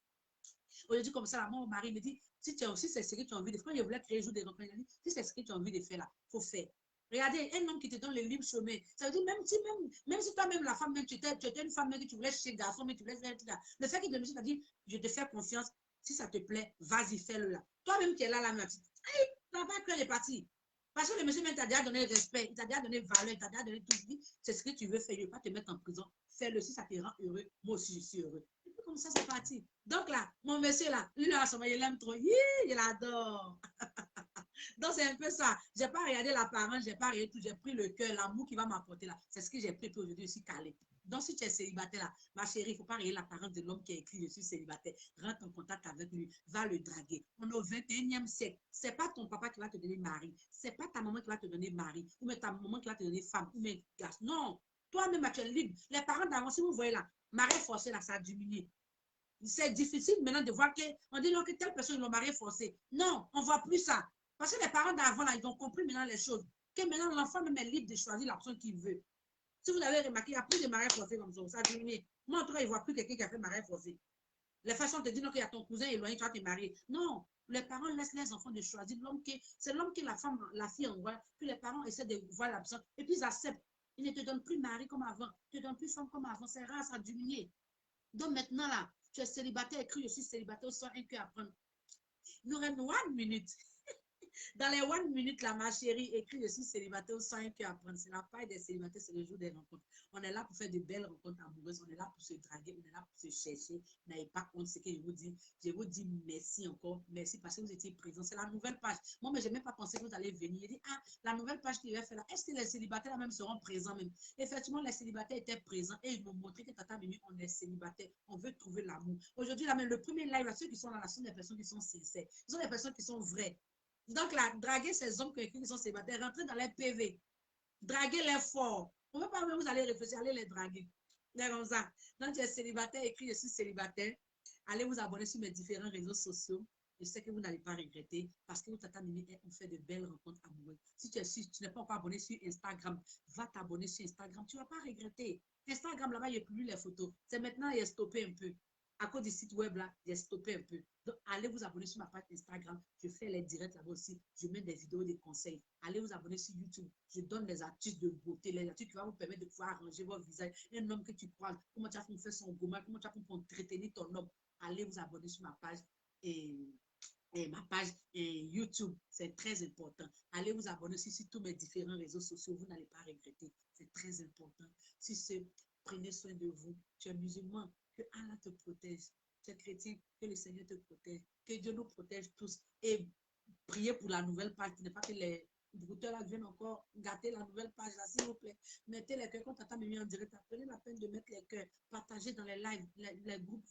Aujourd'hui, comme ça, mon mari me dit, si c'est ce que tu as envie de faire, je voulais créer un jour des rencontres, il dit, si c'est ce que tu as envie de faire là, il faut faire. Regardez, un homme qui te donne le libre chemin, ça veut dire, même si toi-même, la femme, tu étais une femme, que tu voulais chercher garçon, mais tu voulais faire tout ça, le fait qu'il te dit, dit, je te fais confiance, si ça te plaît, vas-y, fais-le là. Toi-même, tu es là, ma petite, tu n'as pas cru les parties. Parce que le monsieur t'a déjà donné respect, il t'a déjà donné valeur, il t'a déjà donné tout. C'est ce que tu veux faire, il ne veut pas te mettre en prison. Fais-le si ça te rend heureux. Moi aussi, je suis heureux. Et puis comme ça, c'est parti. Donc là, mon monsieur là, lui là, il l'aime trop. Il adore. Donc c'est un peu ça. Je n'ai pas regardé l'apparence, je n'ai pas regardé tout. J'ai pris le cœur, l'amour qui va m'apporter là. C'est ce que j'ai pris pour aujourd'hui aussi calé. Donc, si tu es célibataire là, ma chérie, il ne faut pas regarder l'apparence de l'homme qui a écrit je suis célibataire. Rentre en contact avec lui, va le draguer. On est au 21e siècle. Ce n'est pas ton papa qui va te donner mari. Ce n'est pas ta maman qui va te donner mari. Ou même ta maman qui va te donner femme. Ou même garçon. Non. Toi-même, tu es libre. Les parents d'avant, si vous voyez là, mariage forcé là, ça a diminué. C'est difficile maintenant de voir qu'on dit non, que telle personne, ils l'ont marié forcé. Non, on ne voit plus ça. Parce que les parents d'avant, là, ils ont compris maintenant les choses. Que maintenant, l'enfant même est libre de choisir la personne qu'il veut. Si vous avez remarqué, il n'y a plus de mariage forcé comme ça. Ça a diminué. Moi, en tout cas, il ne voit plus quelqu'un qui a fait mariage forcé. Les façons de dire qu'il y a ton cousin éloigné, tu vas te marier. Non, les parents laissent les enfants de choisir l'homme qui, c'est l'homme que la femme, la fille envoie, puis les parents essaient de voir la personne, et puis ils acceptent. Ils ne te donnent plus mari comme avant, ils ne te donnent plus femme comme avant, c'est rare, ça a diminué. Donc maintenant là, tu es célibataire, écrit, je suis célibataire, soit un cœur à prendre. Il nous reste 1 minute. Dans les 1 minute, là, ma chérie, écrit, je suis célibataire, sans un cœur à prendre. C'est la paille des célibataires, c'est le jour des rencontres. On est là pour faire de belles rencontres amoureuses, on est là pour se draguer, on est là pour se chercher. N'ayez pas honte, ce que je vous dis. Je vous dis merci encore, merci parce que vous étiez présents. C'est la nouvelle page. Moi, mais je n'ai même pas pensé que vous allez venir. Je dis, ah, la nouvelle page qu'il va faire là, est-ce que les célibataires là même seront présents même? Effectivement, les célibataires étaient présents et ils m'ont montré que Tata Mimi, on est célibataire, on veut trouver l'amour. Aujourd'hui, là, même le premier live, là, ceux qui sont là, sont des personnes qui sont sincères. Ce sont des personnes qui sont vraies. Donc, là, draguer ces hommes qui sont célibataires, rentrer dans les PV, draguer les forts. On ne veut pas même vous allez réfléchir, allez les draguer. C'est comme ça. Donc, tu es célibataire, écrit je suis célibataire. Allez vous abonner sur mes différents réseaux sociaux. Je sais que vous n'allez pas regretter parce que vous, Tata Mimi, on fait de belles rencontres amoureuses. Si tu n'es pas encore abonné sur Instagram, va t'abonner sur Instagram. Tu ne vas pas regretter. Instagram, là-bas, il n'y a plus les photos. C'est maintenant, il est stoppé un peu. À cause du site web, là, il est stoppé un peu. Donc, allez vous abonner sur ma page Instagram. Je fais les directs là-bas aussi. Je mets des vidéos, des conseils. Allez vous abonner sur YouTube. Je donne des astuces de beauté, les astuces qui vont vous permettre de pouvoir arranger votre visage. Un homme que tu croises, comment tu as fait faire son gommage, comment tu as fait pour entretenir ton homme. Allez vous abonner sur ma page et ma page YouTube. C'est très important. Allez vous abonner aussi sur tous mes différents réseaux sociaux. Vous n'allez pas regretter. C'est très important. Si c'est, prenez soin de vous. Tu es musulman, que Allah te protège. Tu es chrétien, que le Seigneur te protège. Que Dieu nous protège tous. Et priez pour la nouvelle page. Ce n'est pas que les brouteurs là viennent encore gâter la nouvelle page là, s'il vous plaît. Mettez les cœurs. Quand Tata Mimi en direct, prenez la peine de mettre les cœurs. Partagez dans les lives, les groupes.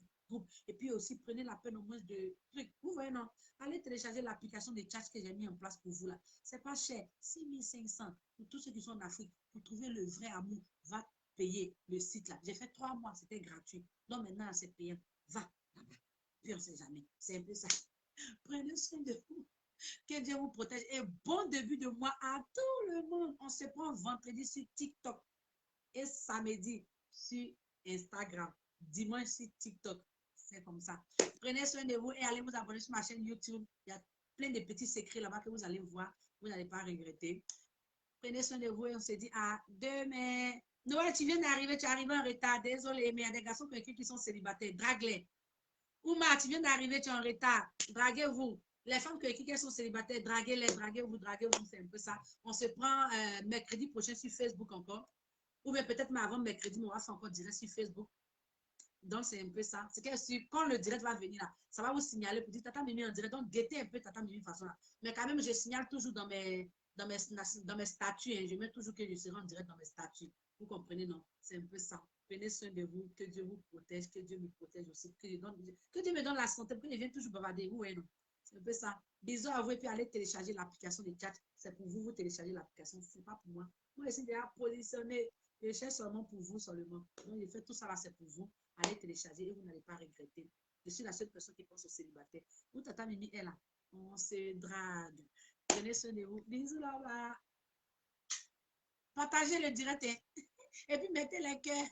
Et puis aussi, prenez la peine au moins de trucs. Vous voyez, non? Allez télécharger l'application de chat que j'ai mis en place pour vous là. C'est pas cher. 6500 pour tous ceux qui sont en Afrique. Pour trouver le vrai amour, va payer le site là. J'ai fait 3 mois, c'était gratuit. Donc maintenant, c'est payant. Va là-bas. Puis on ne sait jamais. C'est un peu ça. Prenez soin de vous. Que Dieu vous protège. Et bon début de mois à tout le monde. On se prend vendredi sur TikTok et samedi sur Instagram. Dimanche sur TikTok. C'est comme ça. Prenez soin de vous et allez vous abonner sur ma chaîne YouTube. Il y a plein de petits secrets là-bas que vous allez voir. Vous n'allez pas regretter. Prenez soin de vous et on se dit à demain. Noël, tu viens d'arriver, tu es arrivé en retard. Désolé, mais il y a des garçons qui sont célibataires. Drague-les. Ouma, tu viens d'arriver, tu es en retard. Draguez-vous. Les femmes qui sont célibataires, draguez-les, draguez-vous, c'est un peu ça. On se prend mercredi prochain sur Facebook encore. Ou bien peut-être mais avant mercredi, on va faire encore direct sur Facebook. Donc, c'est un peu ça. C'est que quand le direct va venir là, ça va vous signaler pour dire Tata Mimi en direct. Donc, guettez un peu Tata Mimi de façon là. Mais quand même, je signale toujours dans mes statuts. Hein. Je mets toujours que je serai en direct dans mes statuts. Vous comprenez, non? C'est un peu ça. Prenez soin de vous, que Dieu vous protège, que Dieu me protège aussi, que Dieu me donne la santé, que je vienne toujours bavarder. Vous voyez, non? C'est un peu ça. Bisous à vous et puis allez télécharger l'application de chat. C'est pour vous, vous téléchargez l'application. Ce n'est pas pour moi. Moi, je suis déjà positionné. Je cherche seulement pour vous seulement. Donc, je fais tout ça là, c'est pour vous. Allez télécharger et vous n'allez pas regretter. Je suis la seule personne qui pense au célibataire. Où Tata Mimi est là. On se drague. Prenez soin de vous. Bisous là-bas. Partagez le direct. Hein. Et puis mettez les cœurs.